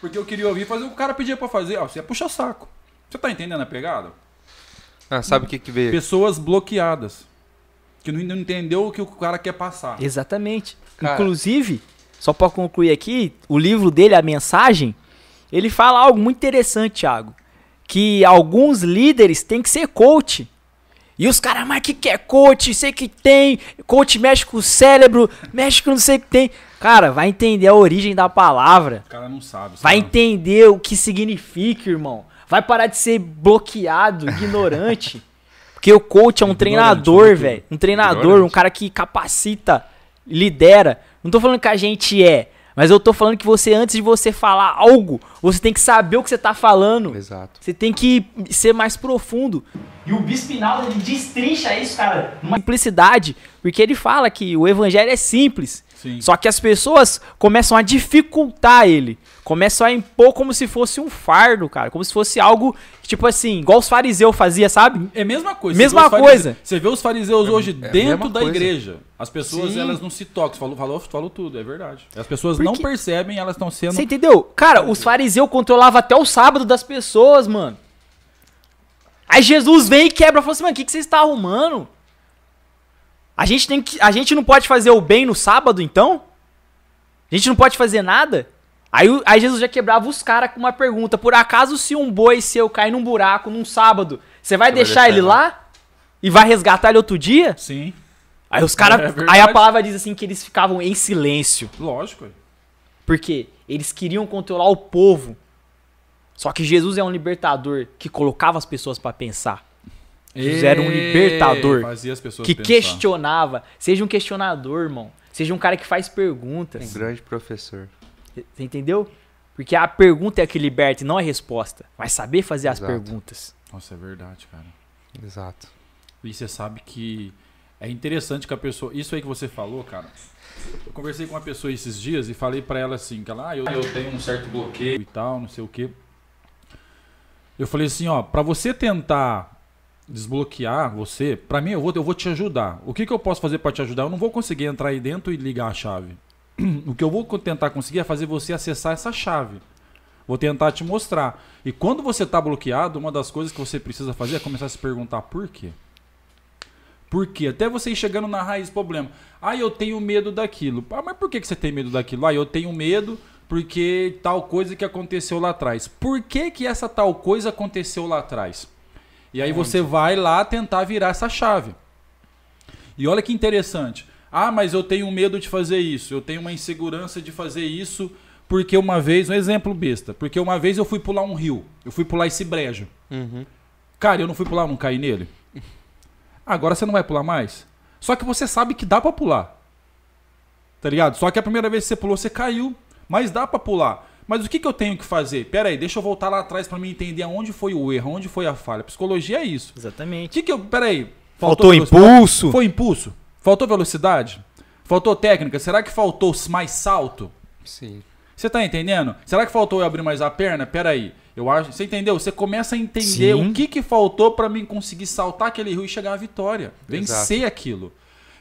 [SPEAKER 2] Porque eu queria ouvir e fazer o que o cara pedia pra fazer. Ah, você é puxa-saco. Você tá entendendo a pegada?
[SPEAKER 4] Ah, sabe o que veio?
[SPEAKER 2] Pessoas bloqueadas. Que não entendeu o que o cara quer passar.
[SPEAKER 3] Exatamente.
[SPEAKER 4] Cara.
[SPEAKER 3] Inclusive, só pra concluir aqui, o livro dele, A Mensagem, ele fala algo muito interessante, Thiago. Que alguns líderes têm que ser coach. E os caras, mas que é coach? Sei que tem. Coach mexe com o cérebro, mexe com não sei o que tem. Cara, vai entender a origem da palavra.
[SPEAKER 2] O cara não sabe.
[SPEAKER 3] Vai
[SPEAKER 2] sabe?
[SPEAKER 3] entender o que significa, irmão. Vai parar de ser bloqueado, ignorante. Porque o coach é um
[SPEAKER 2] Ignorante,
[SPEAKER 3] treinador,
[SPEAKER 2] sobretudo.
[SPEAKER 3] velho. Um treinador,
[SPEAKER 4] Ignorante.
[SPEAKER 3] um cara que capacita, lidera. Não tô falando que a gente é, mas eu tô falando que você, antes de você falar algo, você tem que saber o que você tá falando.
[SPEAKER 4] Exato.
[SPEAKER 3] Você tem que ser mais profundo. E o Bispo Hinaldo, ele destrincha isso, cara, numa simplicidade, porque ele fala que o evangelho é simples.
[SPEAKER 2] Sim.
[SPEAKER 3] Só que as pessoas começam a dificultar ele. Começam a impor como se fosse um fardo, cara. Como se fosse algo, tipo assim, igual os fariseus faziam, sabe?
[SPEAKER 2] É a mesma coisa.
[SPEAKER 3] Mesma
[SPEAKER 2] Você vê os
[SPEAKER 3] coisa.
[SPEAKER 2] fariseus- Você vê os fariseus hoje
[SPEAKER 4] a
[SPEAKER 2] dentro
[SPEAKER 4] mesma
[SPEAKER 2] da
[SPEAKER 4] coisa.
[SPEAKER 2] igreja. As pessoas,
[SPEAKER 4] Sim.
[SPEAKER 2] elas não se tocam. Falou tudo, é verdade. As pessoas
[SPEAKER 3] Porque-
[SPEAKER 2] não percebem, elas estão sendo...
[SPEAKER 3] Você entendeu? Cara, os fariseus controlavam até o sábado das pessoas, mano. Aí Jesus vem e quebra e fala assim, mano, o que vocês estão arrumando? A gente não pode fazer o bem no sábado, então? A gente não pode fazer nada? Aí Jesus já quebrava os caras com uma pergunta. Por acaso, se um boi seu cair num buraco num sábado, você vai deixar ele lá? E vai resgatar ele outro dia?
[SPEAKER 2] Sim,
[SPEAKER 3] Aí os caras.
[SPEAKER 2] É verdade.
[SPEAKER 3] Aí a palavra diz assim que eles ficavam em silêncio.
[SPEAKER 2] lógico. é.
[SPEAKER 3] Porque eles queriam controlar o povo. Só que Jesus é um libertador que colocava as pessoas pra pensar. Jesus era um libertador
[SPEAKER 2] Fazia as pessoas
[SPEAKER 3] que
[SPEAKER 2] pensar.
[SPEAKER 3] questionava. Seja um questionador, irmão. Seja um cara que faz
[SPEAKER 4] Um
[SPEAKER 3] perguntas.
[SPEAKER 4] grande professor.
[SPEAKER 3] Você entendeu? Porque a pergunta é que liberta e não a resposta. Mas saber fazer as
[SPEAKER 4] Exato.
[SPEAKER 3] perguntas.
[SPEAKER 2] Nossa, é verdade, cara.
[SPEAKER 4] Exato.
[SPEAKER 2] E você sabe que é interessante que a pessoa... Isso aí que você falou, cara. Eu conversei com uma pessoa esses dias e falei pra ela assim, que ela, eu tenho um certo bloqueio e tal, não sei o quê. Eu falei assim, ó, pra você tentar desbloquear você, pra mim eu vou te ajudar. O que eu posso fazer pra te ajudar? Eu não vou conseguir entrar aí dentro e ligar a chave. O que eu vou tentar conseguir é fazer você acessar essa chave. Vou tentar te mostrar. E quando você tá bloqueado, uma das coisas que você precisa fazer é começar a se perguntar por quê. Por quê? Até você ir chegando na raiz do problema. Ah, eu tenho medo daquilo. Ah, mas por que você tem medo daquilo? Ah, eu tenho medo porque tal coisa que aconteceu lá atrás. Por que essa tal coisa aconteceu lá atrás? E aí você vai lá tentar virar essa chave. E olha que interessante. Ah, mas eu tenho medo de fazer isso. Eu tenho uma insegurança de fazer isso porque uma vez, um exemplo besta, porque uma vez eu fui pular um rio. Eu fui pular esse brejo.
[SPEAKER 4] Uhum.
[SPEAKER 2] Cara, eu não fui pular, eu não caí nele. Agora você não vai pular mais? Só que você sabe que dá pra pular. Tá ligado? Só que a primeira vez que você pulou, você caiu. Mas dá pra pular. Mas o que eu tenho que fazer? Pera aí, deixa eu voltar lá atrás pra me entender aonde foi o erro, onde foi a falha. Psicologia é isso.
[SPEAKER 3] Exatamente.
[SPEAKER 2] Pera aí.
[SPEAKER 3] Faltou
[SPEAKER 2] velocidade?
[SPEAKER 3] impulso?
[SPEAKER 2] Foi impulso? Faltou velocidade? Faltou técnica? Será que faltou mais salto?
[SPEAKER 4] Sim.
[SPEAKER 2] Você tá entendendo? Será que faltou eu abrir mais a perna? Pera aí. Eu acho, você entendeu? Você começa a entender
[SPEAKER 3] Sim.
[SPEAKER 2] o que faltou pra mim conseguir saltar aquele rio e chegar à vitória. Vencer aquilo.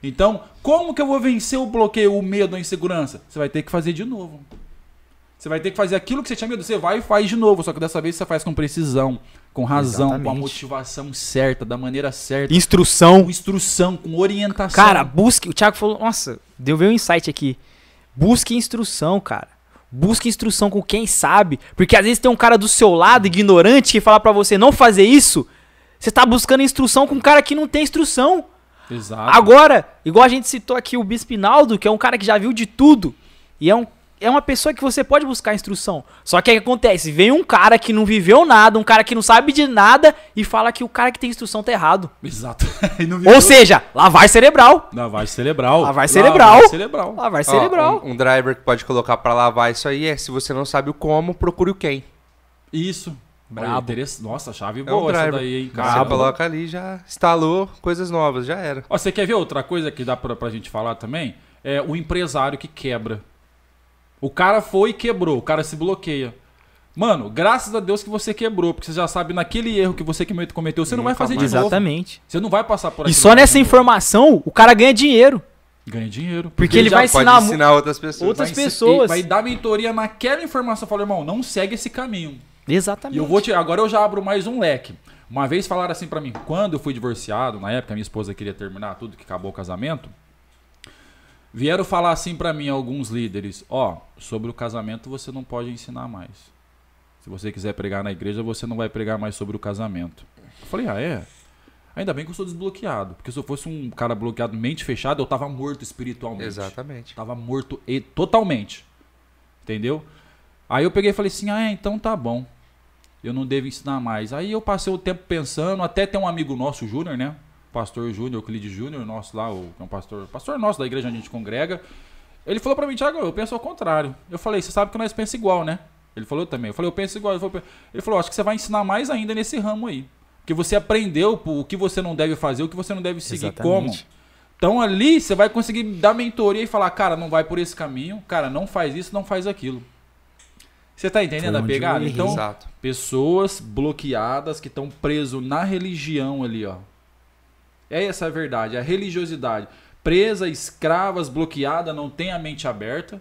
[SPEAKER 2] Então, como que eu vou vencer o bloqueio, o medo, a insegurança? Você vai ter que fazer de novo. Você vai ter que fazer aquilo que você tinha medo. Você vai e faz de novo. Só que dessa vez você faz com precisão, com razão,
[SPEAKER 3] Exatamente.
[SPEAKER 2] com a motivação certa, da maneira certa.
[SPEAKER 3] Instrução.
[SPEAKER 2] Com instrução, com orientação.
[SPEAKER 3] Cara, busque. O Thiago falou, nossa, deu ver um insight aqui. Busque instrução, cara. Busque instrução com quem sabe. Porque às vezes tem um cara do seu lado, ignorante, que fala pra você não fazer isso. Você tá buscando instrução com um cara que não tem instrução.
[SPEAKER 2] Exato.
[SPEAKER 3] Agora, igual a gente citou aqui o Bispo Hinaldo, que é um cara que já viu de tudo. E é uma pessoa que você pode buscar instrução. Só que o que acontece? Vem um cara que não viveu nada, um cara que não sabe de nada e fala que o cara que tem instrução tá errado.
[SPEAKER 2] Exato. E não
[SPEAKER 3] Ou
[SPEAKER 2] virou-
[SPEAKER 3] seja, lavagem cerebral.
[SPEAKER 2] Lavagem cerebral.
[SPEAKER 3] Lavagem cerebral.
[SPEAKER 2] Lavagem cerebral.
[SPEAKER 3] Lavagem
[SPEAKER 4] Ó,
[SPEAKER 3] cerebral.
[SPEAKER 4] um driver que pode colocar pra lavar isso aí é: se você não sabe o como, procure o quem.
[SPEAKER 2] Isso.
[SPEAKER 3] Brabo.
[SPEAKER 2] Olha, nossa, chave
[SPEAKER 4] É um
[SPEAKER 2] boa essa
[SPEAKER 4] driver.
[SPEAKER 2] daí, hein,
[SPEAKER 4] Você
[SPEAKER 2] cara.
[SPEAKER 4] coloca ali, já instalou coisas novas, já era.
[SPEAKER 2] Ó, você quer ver outra coisa que dá pra gente falar também? É o empresário que quebra. O cara foi e quebrou, o cara se bloqueia. Mano, graças a Deus que você quebrou, porque você já sabe naquele erro que você cometeu, você não vai
[SPEAKER 4] Nunca
[SPEAKER 2] fazer de
[SPEAKER 4] mais.
[SPEAKER 2] novo.
[SPEAKER 3] Exatamente.
[SPEAKER 2] Você não vai passar por
[SPEAKER 3] E
[SPEAKER 2] aquilo
[SPEAKER 3] só
[SPEAKER 2] mais
[SPEAKER 3] nessa
[SPEAKER 2] de novo.
[SPEAKER 3] informação, o cara ganha dinheiro.
[SPEAKER 2] Ganha dinheiro.
[SPEAKER 3] Porque ele
[SPEAKER 2] já
[SPEAKER 3] vai
[SPEAKER 4] Pode
[SPEAKER 3] ensinar
[SPEAKER 4] ensinar outras pessoas.
[SPEAKER 3] outras
[SPEAKER 2] vai
[SPEAKER 3] pessoas.
[SPEAKER 2] Vai dar mentoria naquela informação. Fala, irmão, não segue esse caminho.
[SPEAKER 3] Exatamente.
[SPEAKER 2] E eu vou agora eu já abro mais um leque. Uma vez falaram assim pra mim, quando eu fui divorciado, na época minha esposa queria terminar tudo, que acabou o casamento, vieram falar assim pra mim alguns líderes, ó, sobre o casamento você não pode ensinar mais. Se você quiser pregar na igreja, você não vai pregar mais sobre o casamento. Eu falei, ah, é? Ainda bem que eu sou desbloqueado, porque se eu fosse um cara bloqueado, mente fechada, eu tava morto espiritualmente.
[SPEAKER 4] Exatamente.
[SPEAKER 2] Tava morto totalmente. Entendeu? Aí eu peguei e falei assim, ah, então tá bom. Eu não devo ensinar mais. Aí eu passei o tempo pensando, até tem um amigo nosso, o Júnior, né? Pastor Júnior, Euclides Júnior, nosso lá, que é um pastor nosso da igreja onde a gente congrega. Ele falou pra mim, Thiago, eu penso ao contrário. Eu falei, você sabe que nós pensamos igual, né? Ele falou também. Eu falei, eu penso igual. Ele falou, acho que você vai ensinar mais ainda nesse ramo aí. Porque você aprendeu o que você não deve fazer, o que você não deve seguir.
[SPEAKER 3] Exatamente.
[SPEAKER 2] Como. Então ali você vai conseguir dar mentoria e falar, cara, não vai por esse caminho, cara, não faz isso, não faz aquilo. Você tá entendendo
[SPEAKER 3] Foi
[SPEAKER 2] a
[SPEAKER 3] onde
[SPEAKER 2] pegada?
[SPEAKER 3] eu errei.
[SPEAKER 2] Então,
[SPEAKER 4] Exato.
[SPEAKER 2] pessoas bloqueadas que estão presos na religião ali, ó. É essa a verdade, a religiosidade. Presa, escravas, bloqueada, não tem a mente aberta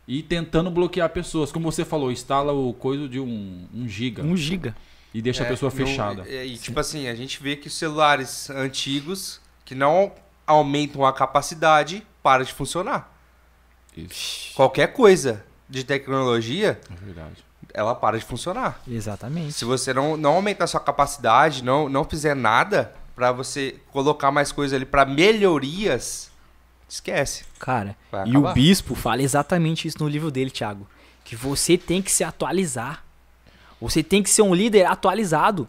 [SPEAKER 2] e tentando bloquear pessoas. Como você falou, instala o coisa de 1 giga
[SPEAKER 3] 1 giga.
[SPEAKER 2] e deixa a pessoa fechada.
[SPEAKER 4] E tipo assim, a gente vê que os celulares antigos, que não aumentam a capacidade, para de funcionar.
[SPEAKER 2] Isso,
[SPEAKER 4] Qualquer coisa de tecnologia,
[SPEAKER 2] é verdade.
[SPEAKER 4] ela para de funcionar.
[SPEAKER 3] Exatamente.
[SPEAKER 4] Se você não aumentar a sua capacidade, não fizer nada pra você colocar mais coisa ali pra melhorias, esquece.
[SPEAKER 3] Cara,
[SPEAKER 4] Vai
[SPEAKER 3] e o
[SPEAKER 4] acabar.
[SPEAKER 3] bispo fala exatamente isso no livro dele, Thiago. Que você tem que se atualizar. Você tem que ser um líder atualizado.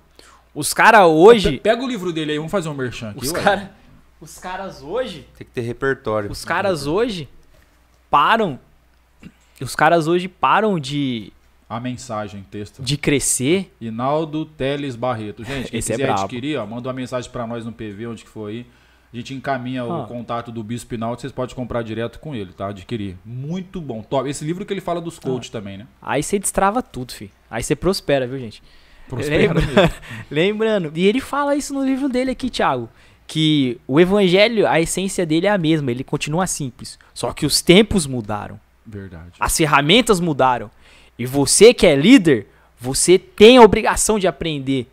[SPEAKER 3] Os caras hoje...
[SPEAKER 2] Pega o livro dele aí, vamos fazer um merchan aqui.
[SPEAKER 3] Os caras hoje...
[SPEAKER 4] Tem que ter repertório.
[SPEAKER 3] Os caras hoje param... Os caras hoje param de
[SPEAKER 2] A mensagem, texto.
[SPEAKER 3] crescer.
[SPEAKER 2] Hinaldo Teles Barreto. Gente, quem
[SPEAKER 3] Esse é
[SPEAKER 2] quiser
[SPEAKER 3] brabo.
[SPEAKER 2] adquirir, ó, manda uma mensagem pra nós no PV, onde que for aí. A gente encaminha o contato do Bispo Hinaldo, vocês podem comprar direto com ele, tá? Adquirir. Muito bom, top. Esse livro que ele fala dos coaches também, né?
[SPEAKER 3] Aí você destrava tudo, filho. Aí você prospera, viu, gente?
[SPEAKER 2] Prospera mesmo.
[SPEAKER 3] Lembrando, e ele fala isso no livro dele aqui, Thiago, que o evangelho, a essência dele é a mesma, ele continua simples. Só que os tempos mudaram,
[SPEAKER 2] Verdade.
[SPEAKER 3] as ferramentas mudaram. E você que é líder, você tem a obrigação de aprender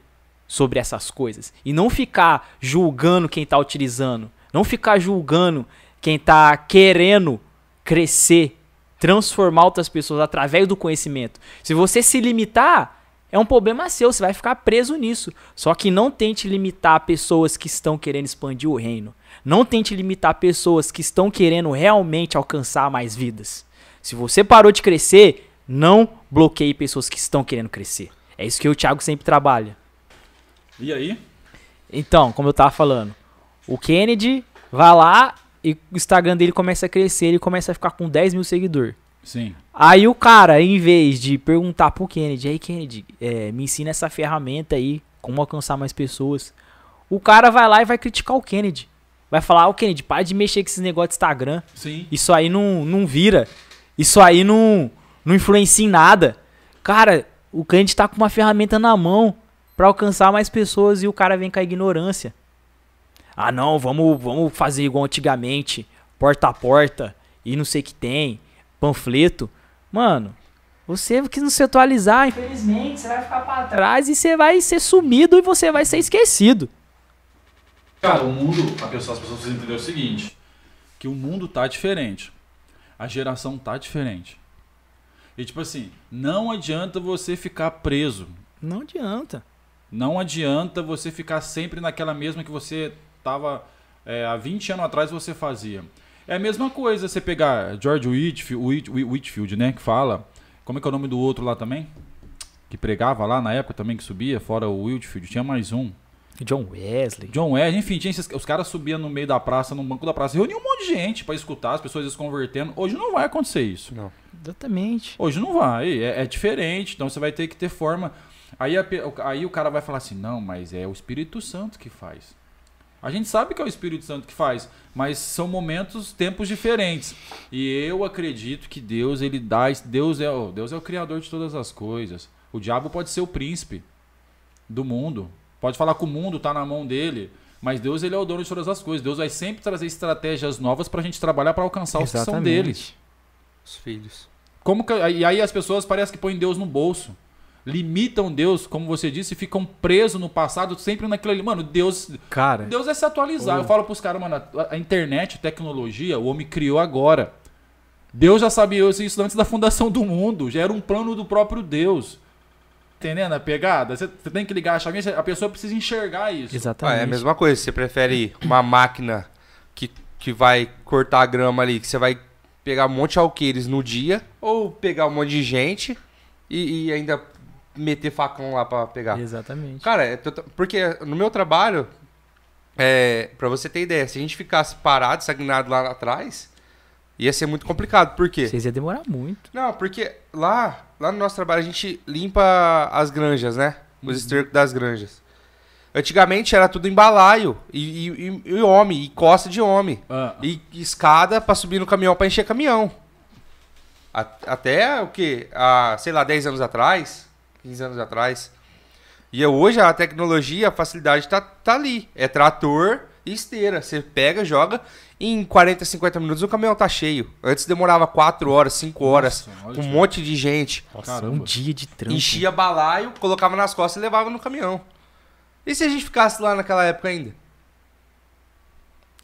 [SPEAKER 3] sobre essas coisas. E não ficar julgando quem tá utilizando. Não ficar julgando quem tá querendo crescer, transformar outras pessoas através do conhecimento. Se você se limitar, é um problema seu, você vai ficar preso nisso. Só que não tente limitar pessoas que estão querendo expandir o reino. Não tente limitar pessoas que estão querendo realmente alcançar mais vidas. Se você parou de crescer, não bloqueie pessoas que estão querendo crescer. É isso que o Thiago sempre trabalha.
[SPEAKER 2] E aí?
[SPEAKER 3] Então, como eu tava falando, o Kennedy vai lá e o Instagram dele começa a crescer, ele começa a ficar com 10 mil seguidores.
[SPEAKER 2] Sim.
[SPEAKER 3] Aí o cara, em vez de perguntar pro Kennedy, aí Kennedy, me ensina essa ferramenta aí, como alcançar mais pessoas, o cara vai lá e vai criticar o Kennedy. Vai falar, Kennedy, para de mexer com esses negócios de Instagram.
[SPEAKER 2] Sim.
[SPEAKER 3] Isso aí não vira. Isso aí não influencia em nada. Cara, o Kennedy tá com uma ferramenta na mão pra alcançar mais pessoas e o cara vem com a ignorância. Ah, não, vamos fazer igual antigamente, porta a porta e não sei o que tem, panfleto. Mano, você que não se atualizar, infelizmente, você vai ficar pra trás e você vai ser sumido e você vai ser esquecido.
[SPEAKER 2] Cara, o mundo, as pessoas precisam entender o seguinte, que o mundo tá diferente. A geração tá diferente. E tipo assim, não adianta você ficar preso.
[SPEAKER 3] Não adianta.
[SPEAKER 2] Não adianta você ficar sempre naquela mesma que você tava há 20 anos atrás você fazia. É a mesma coisa você pegar George Whitefield, né, que fala, como é que é o nome do outro lá também? Que pregava lá na época também, que subia, fora o Whitefield, tinha mais um.
[SPEAKER 3] John Wesley,
[SPEAKER 2] Enfim, tinha os caras subiam no meio da praça, no banco da praça, reuniam um monte de gente pra escutar, as pessoas se convertendo. Hoje não vai acontecer isso.
[SPEAKER 4] Não.
[SPEAKER 3] Exatamente.
[SPEAKER 2] Hoje não vai, é diferente, então você vai ter que ter forma. Aí o cara vai falar assim, não, mas é o Espírito Santo que faz. A gente sabe que é o Espírito Santo que faz, mas são momentos, tempos diferentes. E eu acredito que Deus é o criador de todas as coisas. O diabo pode ser o príncipe do mundo. Pode falar que o mundo está na mão dele, mas Deus ele é o dono de todas as coisas. Deus vai sempre trazer estratégias novas para a gente trabalhar para alcançar os que são deles.
[SPEAKER 4] Os filhos.
[SPEAKER 2] E aí as pessoas parecem que põem Deus no bolso. Limitam Deus, como você disse, e ficam presos no passado, sempre naquilo ali. Mano, Deus é se atualizar. Eu falo pros caras, mano, a internet, a tecnologia, o homem criou agora. Deus já sabia isso antes da fundação do mundo. Já era um plano do próprio Deus. Entendendo a pegada? Você tem que ligar a chavinha, a pessoa precisa enxergar isso.
[SPEAKER 3] Exatamente.
[SPEAKER 4] É a mesma coisa, você prefere uma máquina que vai cortar a grama ali, que você vai pegar um monte de alqueires no dia, ou pegar um monte de gente e ainda meter facão lá pra pegar.
[SPEAKER 3] Exatamente.
[SPEAKER 4] Cara, porque no meu trabalho, pra você ter ideia, se a gente ficasse parado, estagnado lá atrás, ia ser muito complicado. Por quê?
[SPEAKER 3] Vocês iam demorar muito.
[SPEAKER 4] Não, porque lá no nosso trabalho a gente limpa as granjas, né? Os estercos das granjas. Antigamente era tudo em balaio e homem, e costa de homem. E escada pra subir no caminhão, pra encher caminhão. Até o quê? Sei lá, 10 anos atrás, 15 anos atrás. E hoje a tecnologia, a facilidade tá ali. É trator e esteira. Você pega, joga, e em 40, 50 minutos o caminhão tá cheio. Antes demorava 4 horas, 5 horas, com um monte de gente.
[SPEAKER 3] Nossa, um dia de trampo.
[SPEAKER 4] Enchia balaio, colocava nas costas e levava no caminhão. E se a gente ficasse lá naquela época ainda?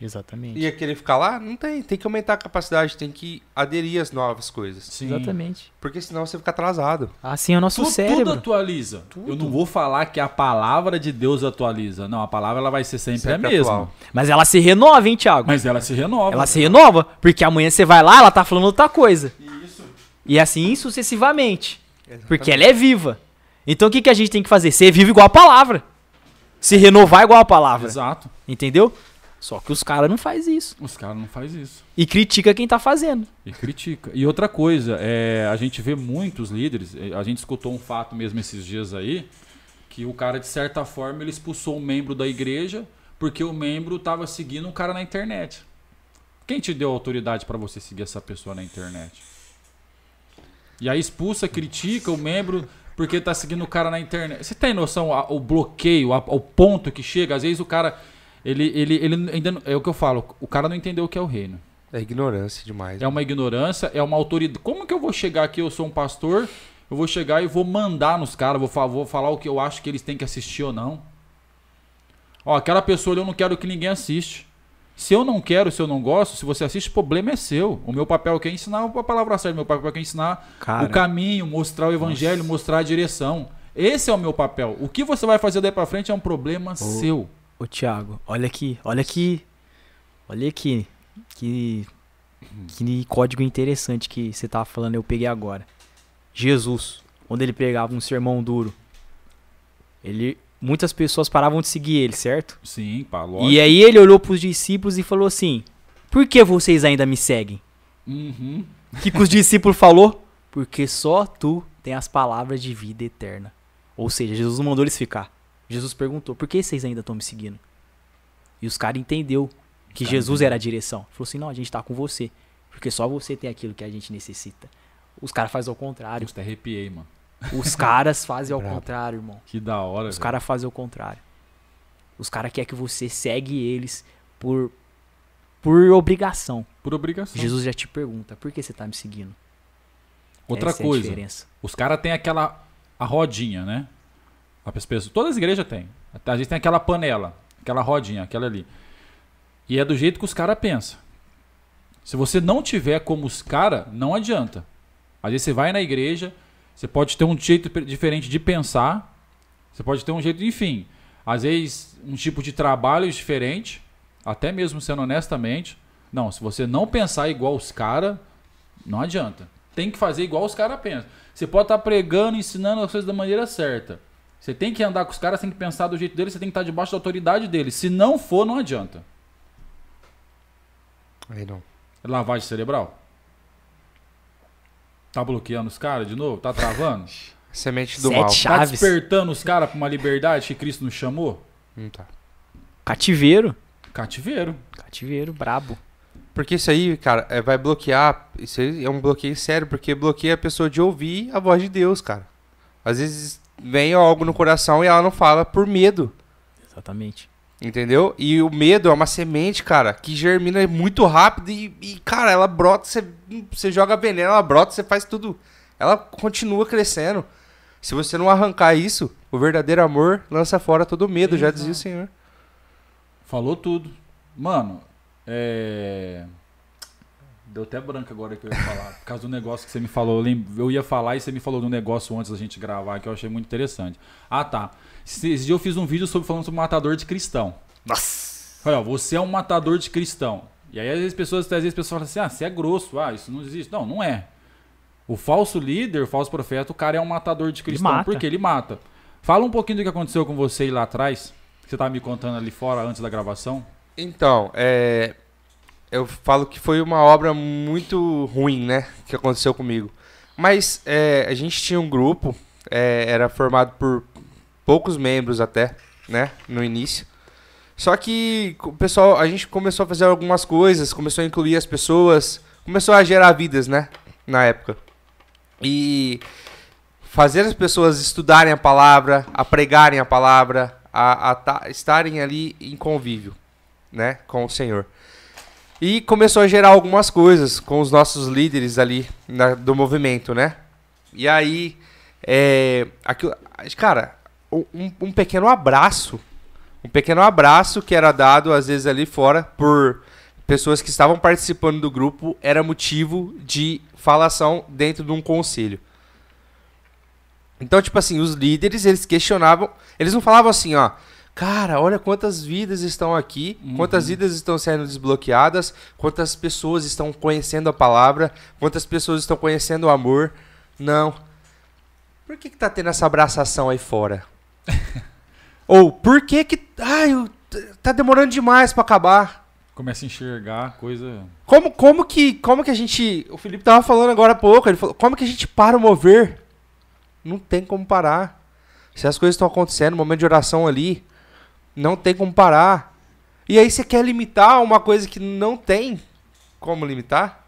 [SPEAKER 3] Exatamente.
[SPEAKER 4] Ia querer ficar lá? Não tem. Tem que aumentar a capacidade, tem que aderir às novas coisas.
[SPEAKER 2] Sim.
[SPEAKER 3] Exatamente.
[SPEAKER 4] Porque senão você fica atrasado.
[SPEAKER 3] Assim é o nosso
[SPEAKER 2] Tudo
[SPEAKER 3] cérebro.
[SPEAKER 2] atualiza.
[SPEAKER 3] Tudo.
[SPEAKER 2] Eu não vou falar que a palavra de Deus atualiza. Não, a palavra ela vai ser sempre a
[SPEAKER 4] Sempre
[SPEAKER 2] mesma.
[SPEAKER 4] atual.
[SPEAKER 3] Mas ela se renova, hein, Thiago?
[SPEAKER 2] Mas ela se renova.
[SPEAKER 3] Ela se renova, porque amanhã você vai lá, ela tá falando outra coisa.
[SPEAKER 2] Isso.
[SPEAKER 3] E assim sucessivamente. Porque ela é viva. Então o que a gente tem que fazer? Ser vivo igual a palavra. Se renovar igual a palavra.
[SPEAKER 2] Exato.
[SPEAKER 3] Entendeu? Só que os caras não fazem isso.
[SPEAKER 2] Os caras não fazem isso.
[SPEAKER 3] E critica quem tá fazendo.
[SPEAKER 2] E critica. E outra coisa, a gente vê muitos líderes, a gente escutou um fato mesmo esses dias aí, que o cara, de certa forma, ele expulsou um membro da igreja porque o membro tava seguindo um cara na internet. Quem te deu autoridade para você seguir essa pessoa na internet? E aí expulsa, critica o membro porque tá seguindo o cara na internet. Você tem noção o bloqueio, o ponto que chega? Às vezes o cara... Ele ainda é o que eu falo, o cara não entendeu o que é o reino.
[SPEAKER 4] É ignorância demais.
[SPEAKER 2] É uma ignorância, é uma autoridade. Como que eu vou chegar aqui, eu sou um pastor, eu vou chegar e vou mandar nos caras, vou falar o que eu acho que eles têm que assistir ou não? Ó, aquela pessoa ali eu não quero que ninguém assiste. Se eu não quero, se eu não gosto, se você assiste, o problema é seu. O meu papel aqui é ensinar a palavra certa, o meu papel aqui é ensinar o caminho, mostrar o evangelho, mostrar a direção. Esse é o meu papel. O que você vai fazer daí pra frente é um problema seu.
[SPEAKER 3] Ô, Thiago, olha aqui. Que código interessante que você tava falando, eu peguei agora. Jesus, quando ele pregava um sermão duro, ele muitas pessoas paravam de seguir ele, certo?
[SPEAKER 2] Sim, pá, lógico.
[SPEAKER 3] E aí ele olhou pros discípulos e falou assim: por que vocês ainda me seguem?
[SPEAKER 2] Uhum.
[SPEAKER 3] O que os discípulos falou? Porque só tu tem as palavras de vida eterna. Ou seja, Jesus não mandou eles ficar. Jesus perguntou: por que vocês ainda estão me seguindo? E os caras entenderam que Jesus era a direção. Falou assim: não, a gente tá com você. Porque só você tem aquilo que a gente necessita. Os caras fazem ao contrário.
[SPEAKER 2] Até arrepiei, mano.
[SPEAKER 3] Os caras fazem ao
[SPEAKER 4] Brabo.
[SPEAKER 3] contrário, irmão.
[SPEAKER 2] Que da hora,
[SPEAKER 3] Os
[SPEAKER 2] velho.
[SPEAKER 3] caras fazem ao contrário. Os caras querem que você segue eles por obrigação.
[SPEAKER 2] Por obrigação.
[SPEAKER 3] Jesus já te pergunta: por que você tá me seguindo?
[SPEAKER 2] Outra
[SPEAKER 3] Essa é a
[SPEAKER 2] coisa,
[SPEAKER 3] diferença.
[SPEAKER 2] os caras têm a rodinha, né? As pessoas, todas as igrejas têm. A gente tem aquela panela, aquela rodinha, aquela ali. E é do jeito que os caras pensam. Se você não tiver como os caras, não adianta. Às vezes você vai na igreja, você pode ter um jeito diferente de pensar, você pode ter um jeito, enfim, às vezes um tipo de trabalho diferente, até mesmo sendo honestamente. Não, se você não pensar igual os caras, não adianta. Tem que fazer igual os caras pensam. Você pode estar pregando, ensinando as coisas da maneira certa. Você tem que andar com os caras, tem que pensar do jeito deles, você tem que estar debaixo da autoridade deles. Se não for, não adianta.
[SPEAKER 4] Aí não.
[SPEAKER 2] Lavagem cerebral? Tá bloqueando os caras de novo? Tá travando?
[SPEAKER 4] Semente do
[SPEAKER 3] Sete
[SPEAKER 4] mal.
[SPEAKER 3] chaves.
[SPEAKER 2] Tá despertando os caras pra uma liberdade que Cristo nos chamou?
[SPEAKER 4] Não tá.
[SPEAKER 3] Cativeiro.
[SPEAKER 2] Cativeiro.
[SPEAKER 3] Cativeiro, brabo.
[SPEAKER 4] Porque isso aí, cara, vai bloquear. Isso aí é um bloqueio sério, porque bloqueia a pessoa de ouvir a voz de Deus, cara. Às vezes vem algo no coração e ela não fala por medo.
[SPEAKER 3] Exatamente.
[SPEAKER 4] Entendeu? E o medo é uma semente, cara, que germina muito rápido e cara, ela brota, você joga veneno, ela brota, você faz tudo. Ela continua crescendo. Se você não arrancar isso, o verdadeiro amor lança fora todo o medo, já dizia o Senhor.
[SPEAKER 2] Falou tudo. Mano, deu até branco agora que eu ia falar. Por causa do negócio que você me falou. Eu ia falar e você me falou do negócio antes da gente gravar, que eu achei muito interessante. Ah, tá. Esse dia eu fiz um vídeo falando sobre matador de cristão.
[SPEAKER 3] Nossa.
[SPEAKER 2] Olha, você é um matador de cristão. E aí às vezes as pessoas falam assim: ah, você é grosso, isso não existe. Não, não é. O falso líder, o falso profeta, o cara é um matador de cristão.
[SPEAKER 3] mata.
[SPEAKER 2] Porque ele mata. Fala um pouquinho do que aconteceu com você lá atrás, que você tava me contando ali fora antes da gravação.
[SPEAKER 4] Então, eu falo que foi uma obra muito ruim, né, que aconteceu comigo. Mas a gente tinha um grupo, era formado por poucos membros até, né, no início. Só que o pessoal, a gente começou a fazer algumas coisas, começou a incluir as pessoas, começou a gerar vidas, né, na época. E fazer as pessoas estudarem a palavra, a pregarem a palavra, a estarem ali em convívio, né, com o Senhor. E começou a gerar algumas coisas com os nossos líderes ali do movimento, né? E aí, cara, um pequeno abraço que era dado às vezes ali fora por pessoas que estavam participando do grupo era motivo de falação dentro de um conselho. Então, tipo assim, os líderes, eles questionavam, eles não falavam assim, ó, cara, olha quantas vidas estão aqui, quantas vidas estão sendo desbloqueadas, quantas pessoas estão conhecendo a palavra, quantas pessoas estão conhecendo o amor. Não. Por que tá tendo essa abraçação aí fora? Ou por que tá demorando demais pra acabar?
[SPEAKER 2] Começa a enxergar coisa...
[SPEAKER 4] Como que a gente... O Felipe tava falando agora há pouco, ele falou, como que a gente para o mover? Não tem como parar. Se as coisas estão acontecendo, momento de oração ali, não tem como parar. E aí você quer limitar uma coisa que não tem como limitar?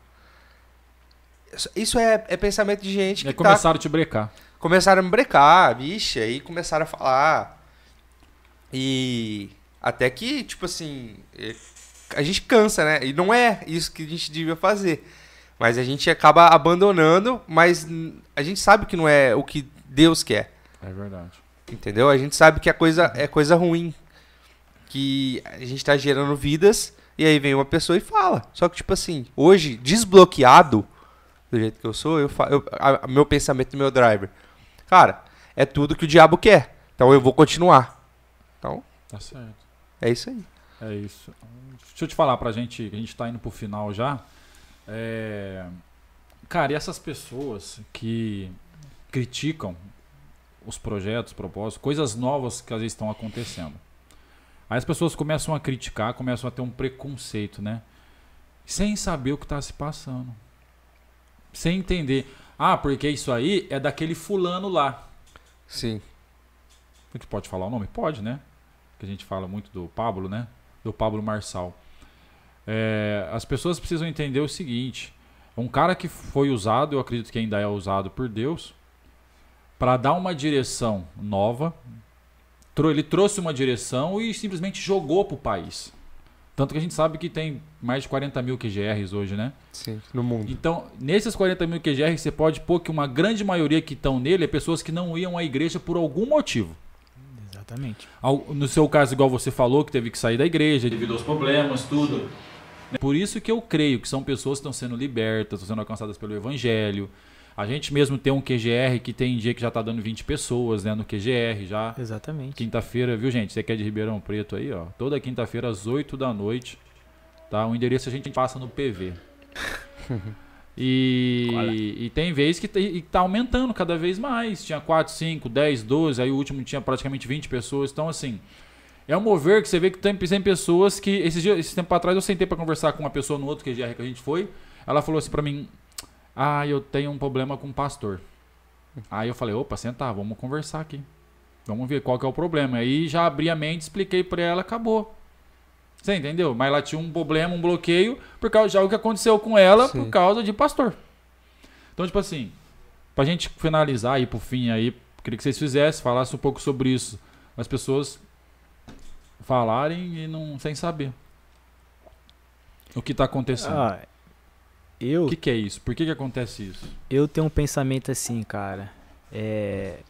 [SPEAKER 4] Isso é pensamento de gente
[SPEAKER 2] E aí
[SPEAKER 4] que
[SPEAKER 2] começaram a te brecar.
[SPEAKER 4] começaram a me brecar, vixe, aí começaram a falar. E até que, tipo assim, a gente cansa, né? E não é isso que a gente devia fazer. Mas a gente acaba abandonando, mas a gente sabe que não é o que Deus quer.
[SPEAKER 2] É verdade.
[SPEAKER 4] Entendeu? A gente sabe que a coisa é coisa ruim. Que a gente tá gerando vidas, e aí vem uma pessoa e fala. Só que, tipo assim, hoje, desbloqueado, do jeito que eu sou, meu pensamento, meu driver. Cara, é tudo que o diabo quer. Então eu vou continuar. Então,
[SPEAKER 2] Tá certo.
[SPEAKER 4] é isso aí.
[SPEAKER 2] É isso. Deixa eu te falar pra gente, que a gente tá indo pro final já. Cara, e essas pessoas que criticam os projetos, propósitos, coisas novas que às vezes estão acontecendo. Aí as pessoas começam a criticar, começam a ter um preconceito, né? Sem saber o que está se passando. Sem entender. Ah, porque isso aí é daquele fulano lá.
[SPEAKER 4] Sim.
[SPEAKER 2] A gente pode falar o nome? Pode, né? Que a gente fala muito do Pablo, né? Do Pablo Marçal. As pessoas precisam entender o seguinte. Um cara que foi usado, eu acredito que ainda é usado por Deus, para dar uma direção nova. Ele trouxe uma direção e simplesmente jogou pro país. Tanto que a gente sabe que tem mais de 40 mil QGRs hoje, né?
[SPEAKER 4] Sim, no mundo.
[SPEAKER 2] Então, nesses 40 mil QGRs, você pode pôr que uma grande maioria que estão nele é pessoas que não iam à igreja por algum motivo.
[SPEAKER 3] Exatamente.
[SPEAKER 2] No seu caso, igual você falou, que teve que sair da igreja devido aos problemas, tudo. Por isso que eu creio que são pessoas que estão sendo libertas, estão sendo alcançadas pelo evangelho. A gente mesmo tem um QGR que tem dia que já está dando 20 pessoas, né, no QGR já.
[SPEAKER 3] Exatamente.
[SPEAKER 2] Quinta-feira, viu, gente? Você que é de Ribeirão Preto aí, ó. Toda quinta-feira às 8 da noite, tá? O endereço a gente passa no PV. E tem vez que tá aumentando cada vez mais. Tinha 4, 5, 10, 12, aí o último tinha praticamente 20 pessoas. Então, assim, é um mover que você vê que tem pessoas que... Esse tempo atrás eu sentei para conversar com uma pessoa no outro QGR que a gente foi. Ela falou assim para mim... Ah, eu tenho um problema com o pastor. Aí eu falei, opa, senta, vamos conversar aqui. Vamos ver qual que é o problema. Aí já abri a mente, expliquei pra ela, acabou. Você entendeu? Mas ela tinha um problema, um bloqueio, por causa de algo que aconteceu com ela,
[SPEAKER 4] Sim.
[SPEAKER 2] por causa de pastor. Então, tipo assim, pra gente finalizar aí pro fim aí, queria que vocês falassem um pouco sobre isso. As pessoas falarem e não sem saber o que tá acontecendo. O que é isso? Por que acontece isso?
[SPEAKER 3] Eu tenho um pensamento assim, cara.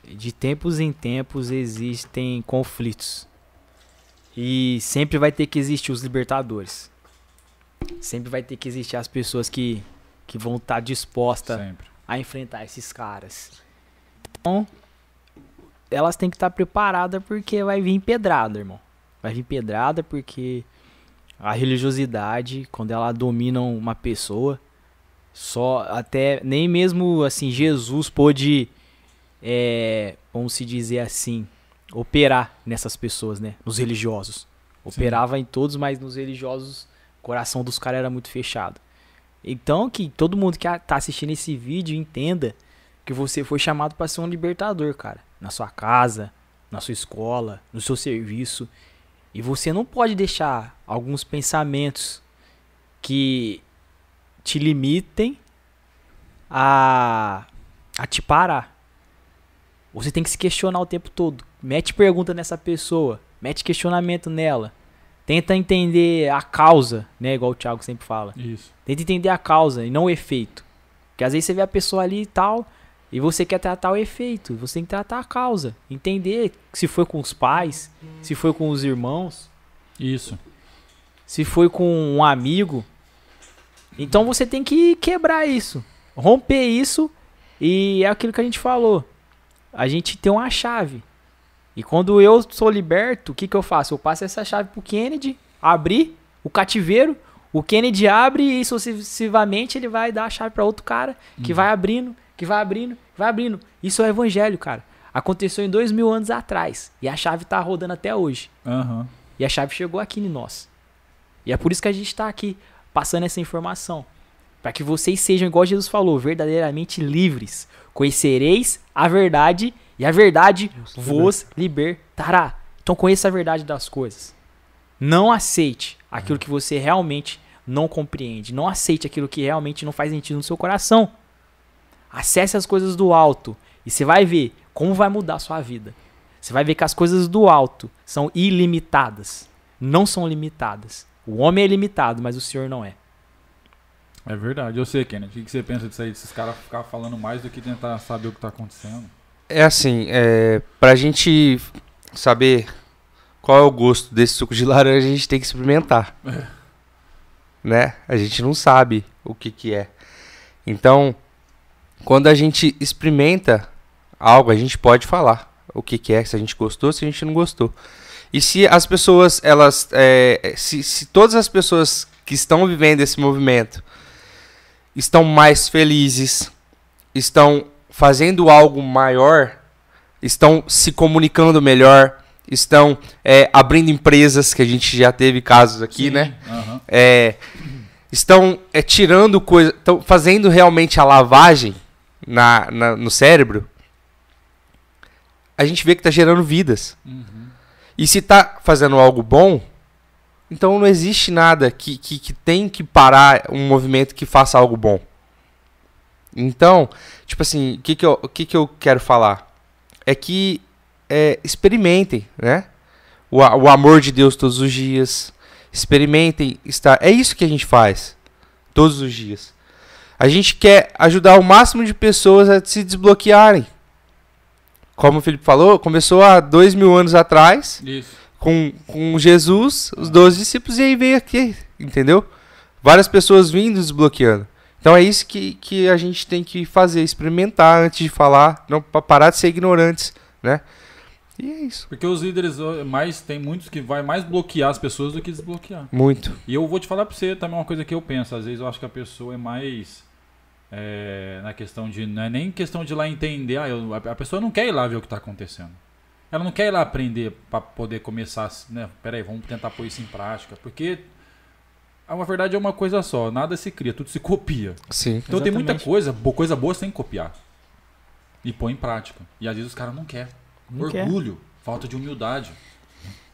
[SPEAKER 3] De tempos em tempos existem conflitos. E sempre vai ter que existir os libertadores. Sempre vai ter que existir as pessoas que vão estar dispostas
[SPEAKER 2] Sempre.
[SPEAKER 3] a enfrentar esses caras. Então, elas têm que estar preparadas porque vai vir pedrada, irmão. Vai vir pedrada porque a religiosidade, quando ela domina uma pessoa... nem mesmo assim Jesus pôde, vamos se dizer assim, operar nessas pessoas, né? Nos religiosos. Operava em todos, mas nos religiosos o coração dos caras era muito fechado. Então que todo mundo que tá assistindo esse vídeo entenda que você foi chamado para ser um libertador, cara. Na sua casa, na sua escola, no seu serviço. E você não pode deixar alguns pensamentos que te limitem a te parar. Você tem que se questionar o tempo todo. Mete pergunta nessa pessoa. Mete questionamento nela. Tenta entender a causa, né? Igual o Thiago sempre fala.
[SPEAKER 2] Isso.
[SPEAKER 3] Tenta entender a causa e não o efeito. Porque às vezes você vê a pessoa ali e tal, e você quer tratar o efeito. Você tem que tratar a causa. Entender se foi com os pais, se foi com os irmãos.
[SPEAKER 2] Isso.
[SPEAKER 3] Se foi com um amigo. Então você tem que quebrar isso, romper isso, e é aquilo que a gente falou. A gente tem uma chave. E quando eu sou liberto, o que eu faço? Eu passo essa chave pro Kennedy, abrir o cativeiro, o Kennedy abre e sucessivamente ele vai dar a chave para outro cara, que vai abrindo, que vai abrindo, vai abrindo. Isso é o evangelho, cara. Aconteceu em 2000 anos atrás, e a chave tá rodando até hoje.
[SPEAKER 2] Uhum.
[SPEAKER 3] E a chave chegou aqui em nós. E é por isso que a gente tá aqui, passando essa informação, para que vocês sejam, igual Jesus falou, verdadeiramente livres. Conhecereis a verdade e a verdade vos libertará. Então conheça a verdade das coisas. Não aceite aquilo que você realmente não compreende. Não aceite aquilo que realmente não faz sentido no seu coração. Acesse as coisas do alto e você vai ver como vai mudar a sua vida. Você vai ver que as coisas do alto são ilimitadas. Não são limitadas. O homem é limitado, mas o Senhor não é.
[SPEAKER 2] É verdade. Eu sei, Kenneth. O que você pensa disso aí? Desses caras ficar falando mais do que tentar saber o que tá acontecendo?
[SPEAKER 4] É assim, pra gente saber qual é o gosto desse suco de laranja, a gente tem que experimentar. Né? A gente não sabe o que é. Então, quando a gente experimenta algo, a gente pode falar o que é, se a gente gostou, se a gente não gostou. E se as pessoas, elas, se todas as pessoas que estão vivendo esse movimento estão mais felizes, estão fazendo algo maior, estão se comunicando melhor, estão abrindo empresas, que a gente já teve casos aqui,
[SPEAKER 2] Sim,
[SPEAKER 4] né?
[SPEAKER 2] aham.
[SPEAKER 4] Estão tirando coisa, estão fazendo realmente a lavagem no cérebro, a gente vê que está gerando vidas. E se está fazendo algo bom, então não existe nada que tem que parar um movimento que faça algo bom. Então, tipo assim, o que eu quero falar? É que experimentem, né? O amor de Deus todos os dias. Experimentem estar. É isso que a gente faz todos os dias. A gente quer ajudar o máximo de pessoas a se desbloquearem. Como o Felipe falou, começou há 2000 anos atrás.
[SPEAKER 2] Isso.
[SPEAKER 4] Com Jesus, os 12 discípulos, e aí veio aqui, entendeu? Várias pessoas vindo desbloqueando. Então é isso que a gente tem que fazer, experimentar antes de falar, não para parar de ser ignorantes, né? E é isso.
[SPEAKER 2] Porque os líderes, tem muitos que vai mais bloquear as pessoas do que desbloquear.
[SPEAKER 4] Muito.
[SPEAKER 2] E eu vou te falar pra você também uma coisa que eu penso. Às vezes eu acho que a pessoa é mais... na questão de... Não é nem questão de ir lá entender. A pessoa não quer ir lá ver o que tá acontecendo. Ela não quer ir lá aprender para poder começar, né? Peraí, vamos tentar pôr isso em prática. Porque a verdade é uma coisa só, nada se cria, tudo se copia.
[SPEAKER 4] Sim.
[SPEAKER 2] Então tem muita
[SPEAKER 3] Exatamente.
[SPEAKER 2] coisa boa você tem que copiar. E pôr em prática. E às vezes os caras não querem.
[SPEAKER 3] Não quer.
[SPEAKER 2] Orgulho, falta de humildade.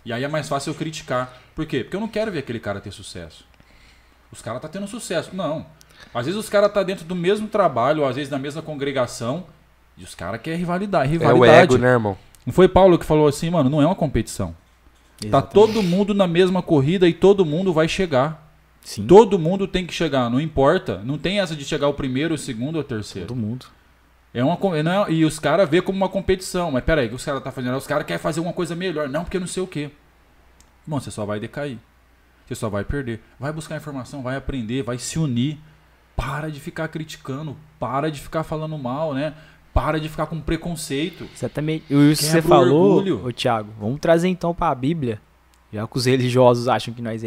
[SPEAKER 2] E aí é mais fácil eu criticar. Por quê? Porque eu não quero ver aquele cara ter sucesso. Os caras tá tendo sucesso. Não. Às vezes os caras tá dentro do mesmo trabalho, ou às vezes na mesma congregação, e os caras querem rivalidade.
[SPEAKER 4] É o ego, né, irmão?
[SPEAKER 2] Não foi Paulo que falou assim, mano, não é uma competição. Tá
[SPEAKER 3] Exatamente.
[SPEAKER 2] todo mundo na mesma corrida e todo mundo vai chegar.
[SPEAKER 3] Sim.
[SPEAKER 2] Todo mundo tem que chegar, não importa. Não tem essa de chegar o primeiro, o segundo ou o terceiro.
[SPEAKER 3] Todo mundo.
[SPEAKER 2] E os caras vê como uma competição. Mas peraí, o que os caras tá fazendo? Os caras querem fazer uma coisa melhor. Não, porque não sei o quê. Bom, você só vai decair. Você só vai perder. Vai buscar informação, vai aprender, vai se unir. Para de ficar criticando. Para de ficar falando mal, né? Para de ficar com preconceito.
[SPEAKER 3] Exatamente. E isso que você
[SPEAKER 2] Quebra o
[SPEAKER 3] falou,
[SPEAKER 2] orgulho.
[SPEAKER 3] ô Thiago, vamos trazer então pra Bíblia. Já que os religiosos acham que nós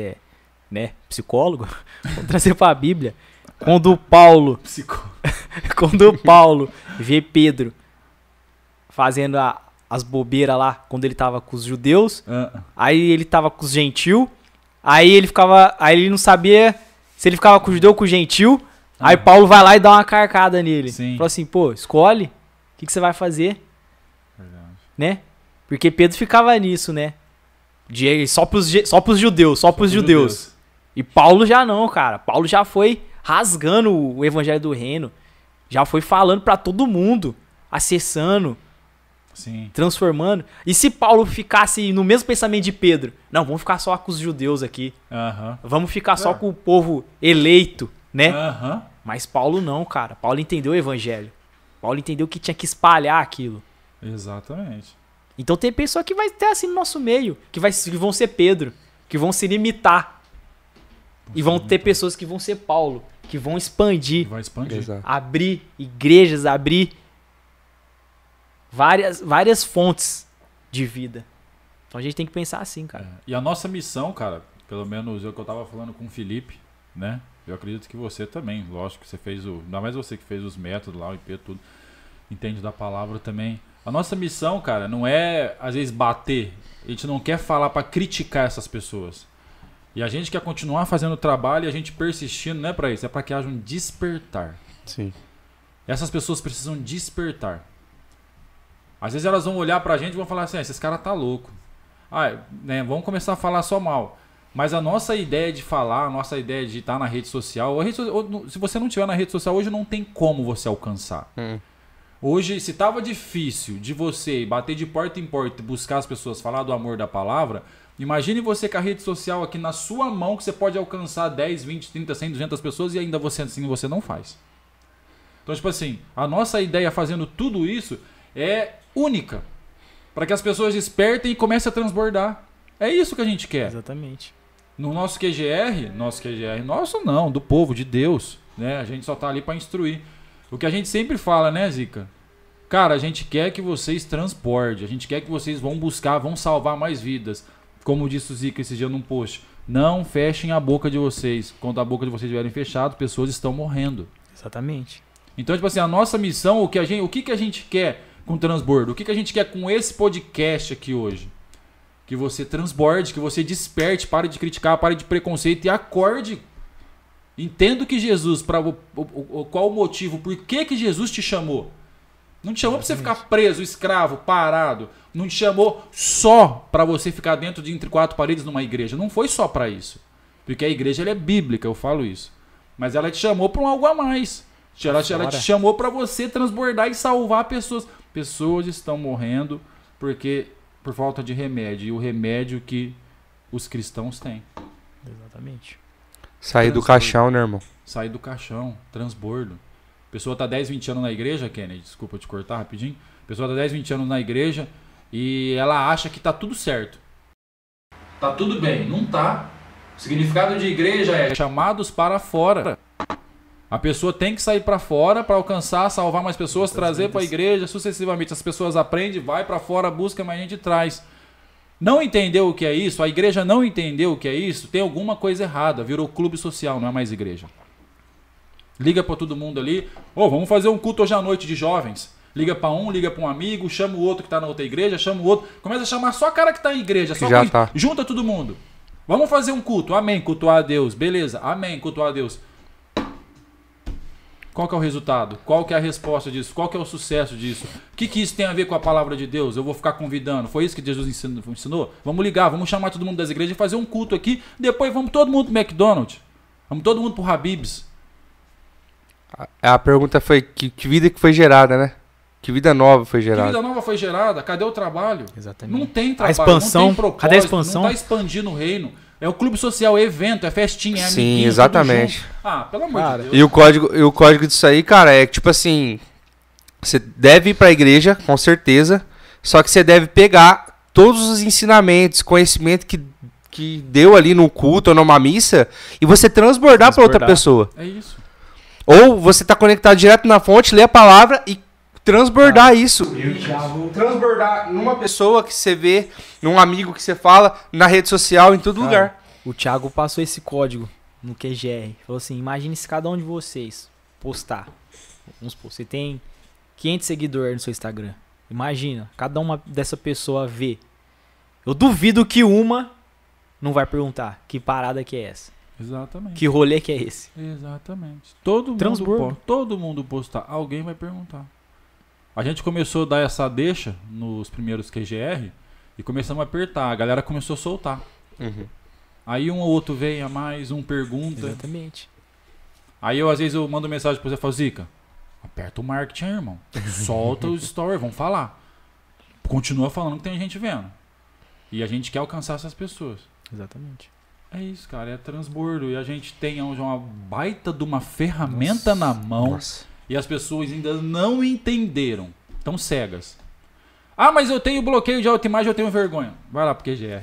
[SPEAKER 3] psicólogo, vamos trazer pra Bíblia. Quando Paulo vê Pedro fazendo as bobeiras lá, quando ele tava com os judeus, aí ele tava com os gentil, aí ele não sabia se ele ficava com o judeu ou com o gentil, aí Paulo vai lá e dá uma carcada nele.
[SPEAKER 2] Sim.
[SPEAKER 3] Falou assim, pô, escolhe, o que você vai fazer,
[SPEAKER 2] Verdade.
[SPEAKER 3] né? Porque Pedro ficava nisso, né? Só pros judeus, só pros judeus. E Paulo já não, cara. Paulo já foi rasgando o evangelho do reino. Já foi falando pra todo mundo. Acessando,
[SPEAKER 2] Sim.
[SPEAKER 3] transformando. E se Paulo ficasse no mesmo pensamento de Pedro? Não, vamos ficar só com os judeus aqui.
[SPEAKER 2] Aham.
[SPEAKER 3] Vamos ficar só com o povo eleito, né?
[SPEAKER 2] Aham.
[SPEAKER 3] Mas Paulo não, cara. Paulo entendeu o evangelho. Paulo entendeu que tinha que espalhar aquilo.
[SPEAKER 2] Exatamente.
[SPEAKER 3] Então tem pessoa que vai ter assim no nosso meio. Que vão ser Pedro. Que vão se limitar. E vão ter pessoas que vão ser Paulo, que vão expandir,
[SPEAKER 2] Vai expandir.
[SPEAKER 4] Exato.
[SPEAKER 3] abrir igrejas, abrir várias fontes de vida. Então a gente tem que pensar assim, cara.
[SPEAKER 2] E a nossa missão, cara, pelo menos eu que eu tava falando com o Felipe, né? Eu acredito que você também, lógico que você fez ainda mais você que fez os métodos lá, o IP, tudo, entende da palavra também. A nossa missão, cara, não é às vezes bater. A gente não quer falar pra criticar essas pessoas. E a gente quer continuar fazendo o trabalho e a gente persistindo, não é pra isso, é pra que haja um despertar.
[SPEAKER 4] Sim.
[SPEAKER 2] Essas pessoas precisam despertar. Às vezes elas vão olhar pra gente e vão falar assim, esses caras tá louco. Né, vamos começar a falar só mal. Mas a nossa ideia de falar, a nossa ideia de estar na rede social, se você não estiver na rede social, hoje não tem como você alcançar. Hoje, se tava difícil de você bater de porta em porta e buscar as pessoas, falar do amor da palavra, imagine você com a rede social aqui na sua mão, que você pode alcançar 10, 20, 30, 100, 200 pessoas e ainda você não faz. Então, tipo assim, a nossa ideia fazendo tudo isso é única. Para que as pessoas despertem e comecem a transbordar. É isso que a gente quer.
[SPEAKER 3] Exatamente.
[SPEAKER 2] No nosso nosso não, do povo, de Deus, né? A gente só tá ali para instruir. O que a gente sempre fala, né, Zica? Cara, a gente quer que vocês transportem, a gente quer que vocês vão salvar mais vidas. Como disse o Zica esse dia num post, não fechem a boca de vocês. Quando a boca de vocês estiverem fechada, pessoas estão morrendo.
[SPEAKER 3] Exatamente.
[SPEAKER 2] Então, tipo assim, a nossa missão, o que a gente quer com transbordo? O que a gente quer com esse podcast aqui hoje? Que você transborde, que você desperte, pare de criticar, pare de preconceito e acorde. Entenda que Jesus, qual o motivo, por que Jesus te chamou? Não te chamou para você ficar preso, escravo, parado. Não te chamou só para você ficar dentro de entre quatro paredes numa igreja. Não foi só para isso. Porque a igreja ela é bíblica, eu falo isso. Mas ela te chamou para um algo a mais. Ela te chamou para você transbordar e salvar pessoas. Pessoas estão morrendo por falta de remédio. E o remédio que os cristãos têm.
[SPEAKER 3] Exatamente.
[SPEAKER 4] Sair do caixão, né, irmão?
[SPEAKER 2] Sair do caixão, transbordo. A pessoa tá 10, 20 anos na igreja, Kennedy, desculpa te cortar rapidinho. A pessoa tá 10, 20 anos na igreja e ela acha que tá tudo certo. Tá tudo bem, não tá. O significado de igreja é chamados para fora. A pessoa tem que sair para fora para alcançar, salvar mais pessoas, trazer para a igreja, sucessivamente. As pessoas aprendem, vai para fora, busca, mais gente traz. Não entendeu o que é isso? A igreja não entendeu o que é isso? Tem alguma coisa errada. Virou clube social, não é mais igreja. Liga para todo mundo ali. Vamos fazer um culto hoje à noite de jovens. Liga para um, liga para um amigo, chama o outro que está na outra igreja, chama o outro. Começa a chamar só a cara que está em igreja. Só
[SPEAKER 4] já tá.
[SPEAKER 2] Junta todo mundo. Vamos fazer um culto. Amém, cultuar a Deus. Beleza, amém, cultuar a Deus. Qual que é o resultado? Qual que é a resposta disso? Qual que é o sucesso disso? O que isso tem a ver com a palavra de Deus? Eu vou ficar convidando. Foi isso que Jesus ensinou? Vamos ligar, vamos chamar todo mundo das igrejas e fazer um culto aqui. Depois vamos todo mundo pro McDonald's. Vamos todo mundo pro Habib's.
[SPEAKER 4] A pergunta foi que vida que foi gerada, né? Que vida nova foi gerada?
[SPEAKER 2] Que vida nova foi gerada? Cadê o trabalho?
[SPEAKER 3] Exatamente.
[SPEAKER 2] Não tem trabalho,
[SPEAKER 3] A expansão,
[SPEAKER 2] não tem propósito,
[SPEAKER 3] cadê a expansão?
[SPEAKER 2] não tá expandindo o reino. É o clube social, é evento, é festinha, é amiguinho.
[SPEAKER 4] Sim, exatamente.
[SPEAKER 2] Tudo junto. Pelo amor de Deus.
[SPEAKER 4] E o código disso aí, cara, é que tipo assim, você deve ir pra igreja, com certeza, só que você deve pegar todos os ensinamentos, conhecimento que deu ali no culto ou numa missa e você transbordar pra outra pessoa.
[SPEAKER 2] É isso.
[SPEAKER 4] Ou você tá conectado direto na fonte, lê a palavra e transbordar isso. Transbordar numa pessoa que você vê, num amigo que você fala, na rede social, em todo lugar.
[SPEAKER 3] O Thiago passou esse código no QGR. Falou assim, imagine se cada um de vocês postar. Vamos supor, você tem 500 seguidores no seu Instagram. Imagina, cada uma dessa pessoa vê. Eu duvido que uma não vai perguntar que parada que é essa.
[SPEAKER 2] Exatamente.
[SPEAKER 3] Que rolê que é esse.
[SPEAKER 2] Exatamente. Todo mundo postar. Alguém vai perguntar. A gente começou a dar essa deixa nos primeiros QGR e começamos a apertar. A galera começou a soltar.
[SPEAKER 4] Uhum.
[SPEAKER 2] Aí um ou outro vem a mais, um pergunta.
[SPEAKER 3] Exatamente.
[SPEAKER 2] Aí às vezes eu mando mensagem pra você e falo, Zica, aperta o marketing, irmão. Solta os stories, vamos falar. Continua falando que tem gente vendo. E a gente quer alcançar essas pessoas.
[SPEAKER 3] Exatamente.
[SPEAKER 2] É isso, cara, é transbordo. E a gente tem uma baita de uma ferramenta na mão.
[SPEAKER 4] Nossa.
[SPEAKER 2] E as pessoas ainda não entenderam. Estão cegas. Mas eu tenho bloqueio de autoimagem, eu tenho vergonha. Vai lá pro QGR.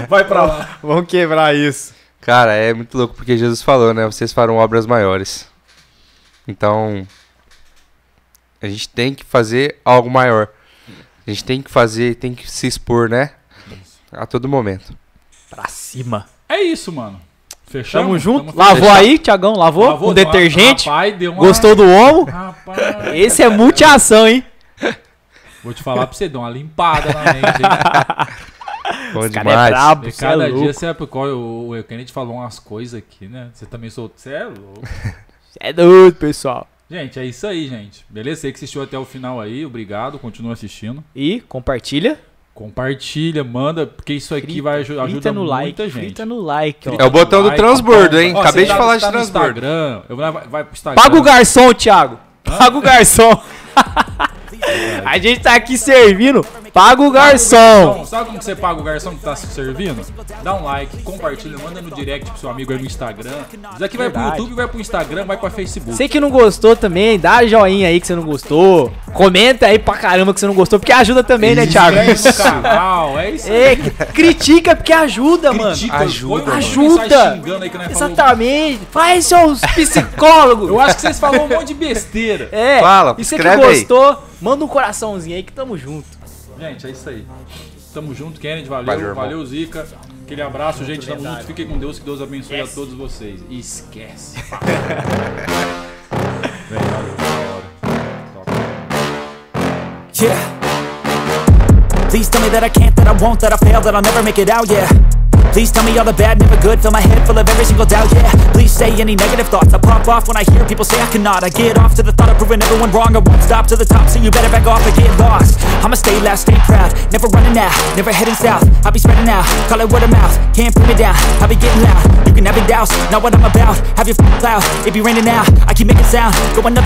[SPEAKER 2] Vai pra lá.
[SPEAKER 3] Vamos quebrar isso.
[SPEAKER 4] Cara, é muito louco porque Jesus falou, né? Vocês farão obras maiores. Então, a gente tem que fazer algo maior. A gente tem que fazer, tem que se expor, né? A todo momento.
[SPEAKER 3] Pra cima.
[SPEAKER 2] É isso, mano. Fechamos?
[SPEAKER 3] Tamo junto.
[SPEAKER 2] Tamo
[SPEAKER 3] Lavou
[SPEAKER 2] fechado.
[SPEAKER 3] aí, Thiagão? Lavou? Com detergente?
[SPEAKER 2] Rapaz, deu uma...
[SPEAKER 3] Gostou do ombro?
[SPEAKER 2] Rapaz.
[SPEAKER 3] Esse é multi-ação, hein?
[SPEAKER 2] Vou te falar pra você, deu uma limpada na mente, hein?
[SPEAKER 4] Bom
[SPEAKER 3] Esse cara é
[SPEAKER 4] demais.
[SPEAKER 3] brabo,
[SPEAKER 2] E
[SPEAKER 3] cê é
[SPEAKER 2] cada
[SPEAKER 3] louco.
[SPEAKER 2] dia você é... O Kennedy falou umas coisas aqui, né? Você também soltou. Você é louco.
[SPEAKER 3] Cê é doido, pessoal.
[SPEAKER 2] Gente, é isso aí, gente. Beleza? Você que assistiu até o final aí, obrigado. Continua assistindo.
[SPEAKER 3] E compartilha.
[SPEAKER 2] Compartilha, manda, porque isso aqui vai ajuda
[SPEAKER 3] Clica no like.
[SPEAKER 2] muita gente.
[SPEAKER 3] Clica no like, ó.
[SPEAKER 4] É o botão do
[SPEAKER 2] Like,
[SPEAKER 4] transbordo, hein?
[SPEAKER 2] Ó,
[SPEAKER 4] Acabei
[SPEAKER 2] você
[SPEAKER 4] de falar de
[SPEAKER 2] tá no
[SPEAKER 4] transbordo.
[SPEAKER 2] Instagram, vai pro Instagram.
[SPEAKER 3] Paga o garçom, Thiago. Paga o garçom. A gente tá aqui servindo. Paga o garçom.
[SPEAKER 2] Sabe como que você paga o garçom que tá se servindo? Dá um like, compartilha, manda no direct pro seu amigo aí no Instagram. Isso aqui vai pro
[SPEAKER 3] Verdade.
[SPEAKER 2] YouTube, vai pro Instagram, vai pra Facebook.
[SPEAKER 3] Você que não gostou também, dá joinha aí que você não gostou. Comenta aí pra caramba que você não gostou, porque ajuda também, né, Thiago?
[SPEAKER 2] Inscreve no canal, é isso aí.
[SPEAKER 3] É, critica porque ajuda, mano.
[SPEAKER 2] Critica,
[SPEAKER 4] Ajuda,
[SPEAKER 2] põe uma
[SPEAKER 3] ajuda.
[SPEAKER 2] mensagem xingando aí que nós falamos.
[SPEAKER 3] Exatamente. Faz seus psicólogos.
[SPEAKER 2] Eu acho que vocês falaram um monte de besteira.
[SPEAKER 3] É,
[SPEAKER 4] Fala,
[SPEAKER 3] e você que
[SPEAKER 4] escreve aí.
[SPEAKER 3] gostou, manda um coraçãozinho aí que tamo junto.
[SPEAKER 2] Gente, é isso aí. Tamo junto, Kennedy.
[SPEAKER 4] Valeu,
[SPEAKER 2] Valeu,
[SPEAKER 4] irmão.
[SPEAKER 2] valeu, Zica. Aquele abraço, gente. Tamo junto. Fiquem com Deus. Que Deus abençoe a todos vocês. E esquece. Vem, valeu. Da hora. Top.
[SPEAKER 1] Yeah. Please tell me that I can't, that I won't, that I fail, that I'll never make it out, yeah. Please tell me all the bad, never good, fill my head full of every single doubt, yeah. Please say any negative thoughts, I pop off when I hear people say I cannot. I get off to the thought of proving everyone wrong, I won't stop to the top, so you better back off or get lost. I'ma stay loud, stay proud, never running out, never heading south. I'll be spreading out, call it word of mouth, can't put me down, I'll be getting loud. You can have it douse, not what I'm about, have your f***ing cloud, it be raining now, I keep making sound, go another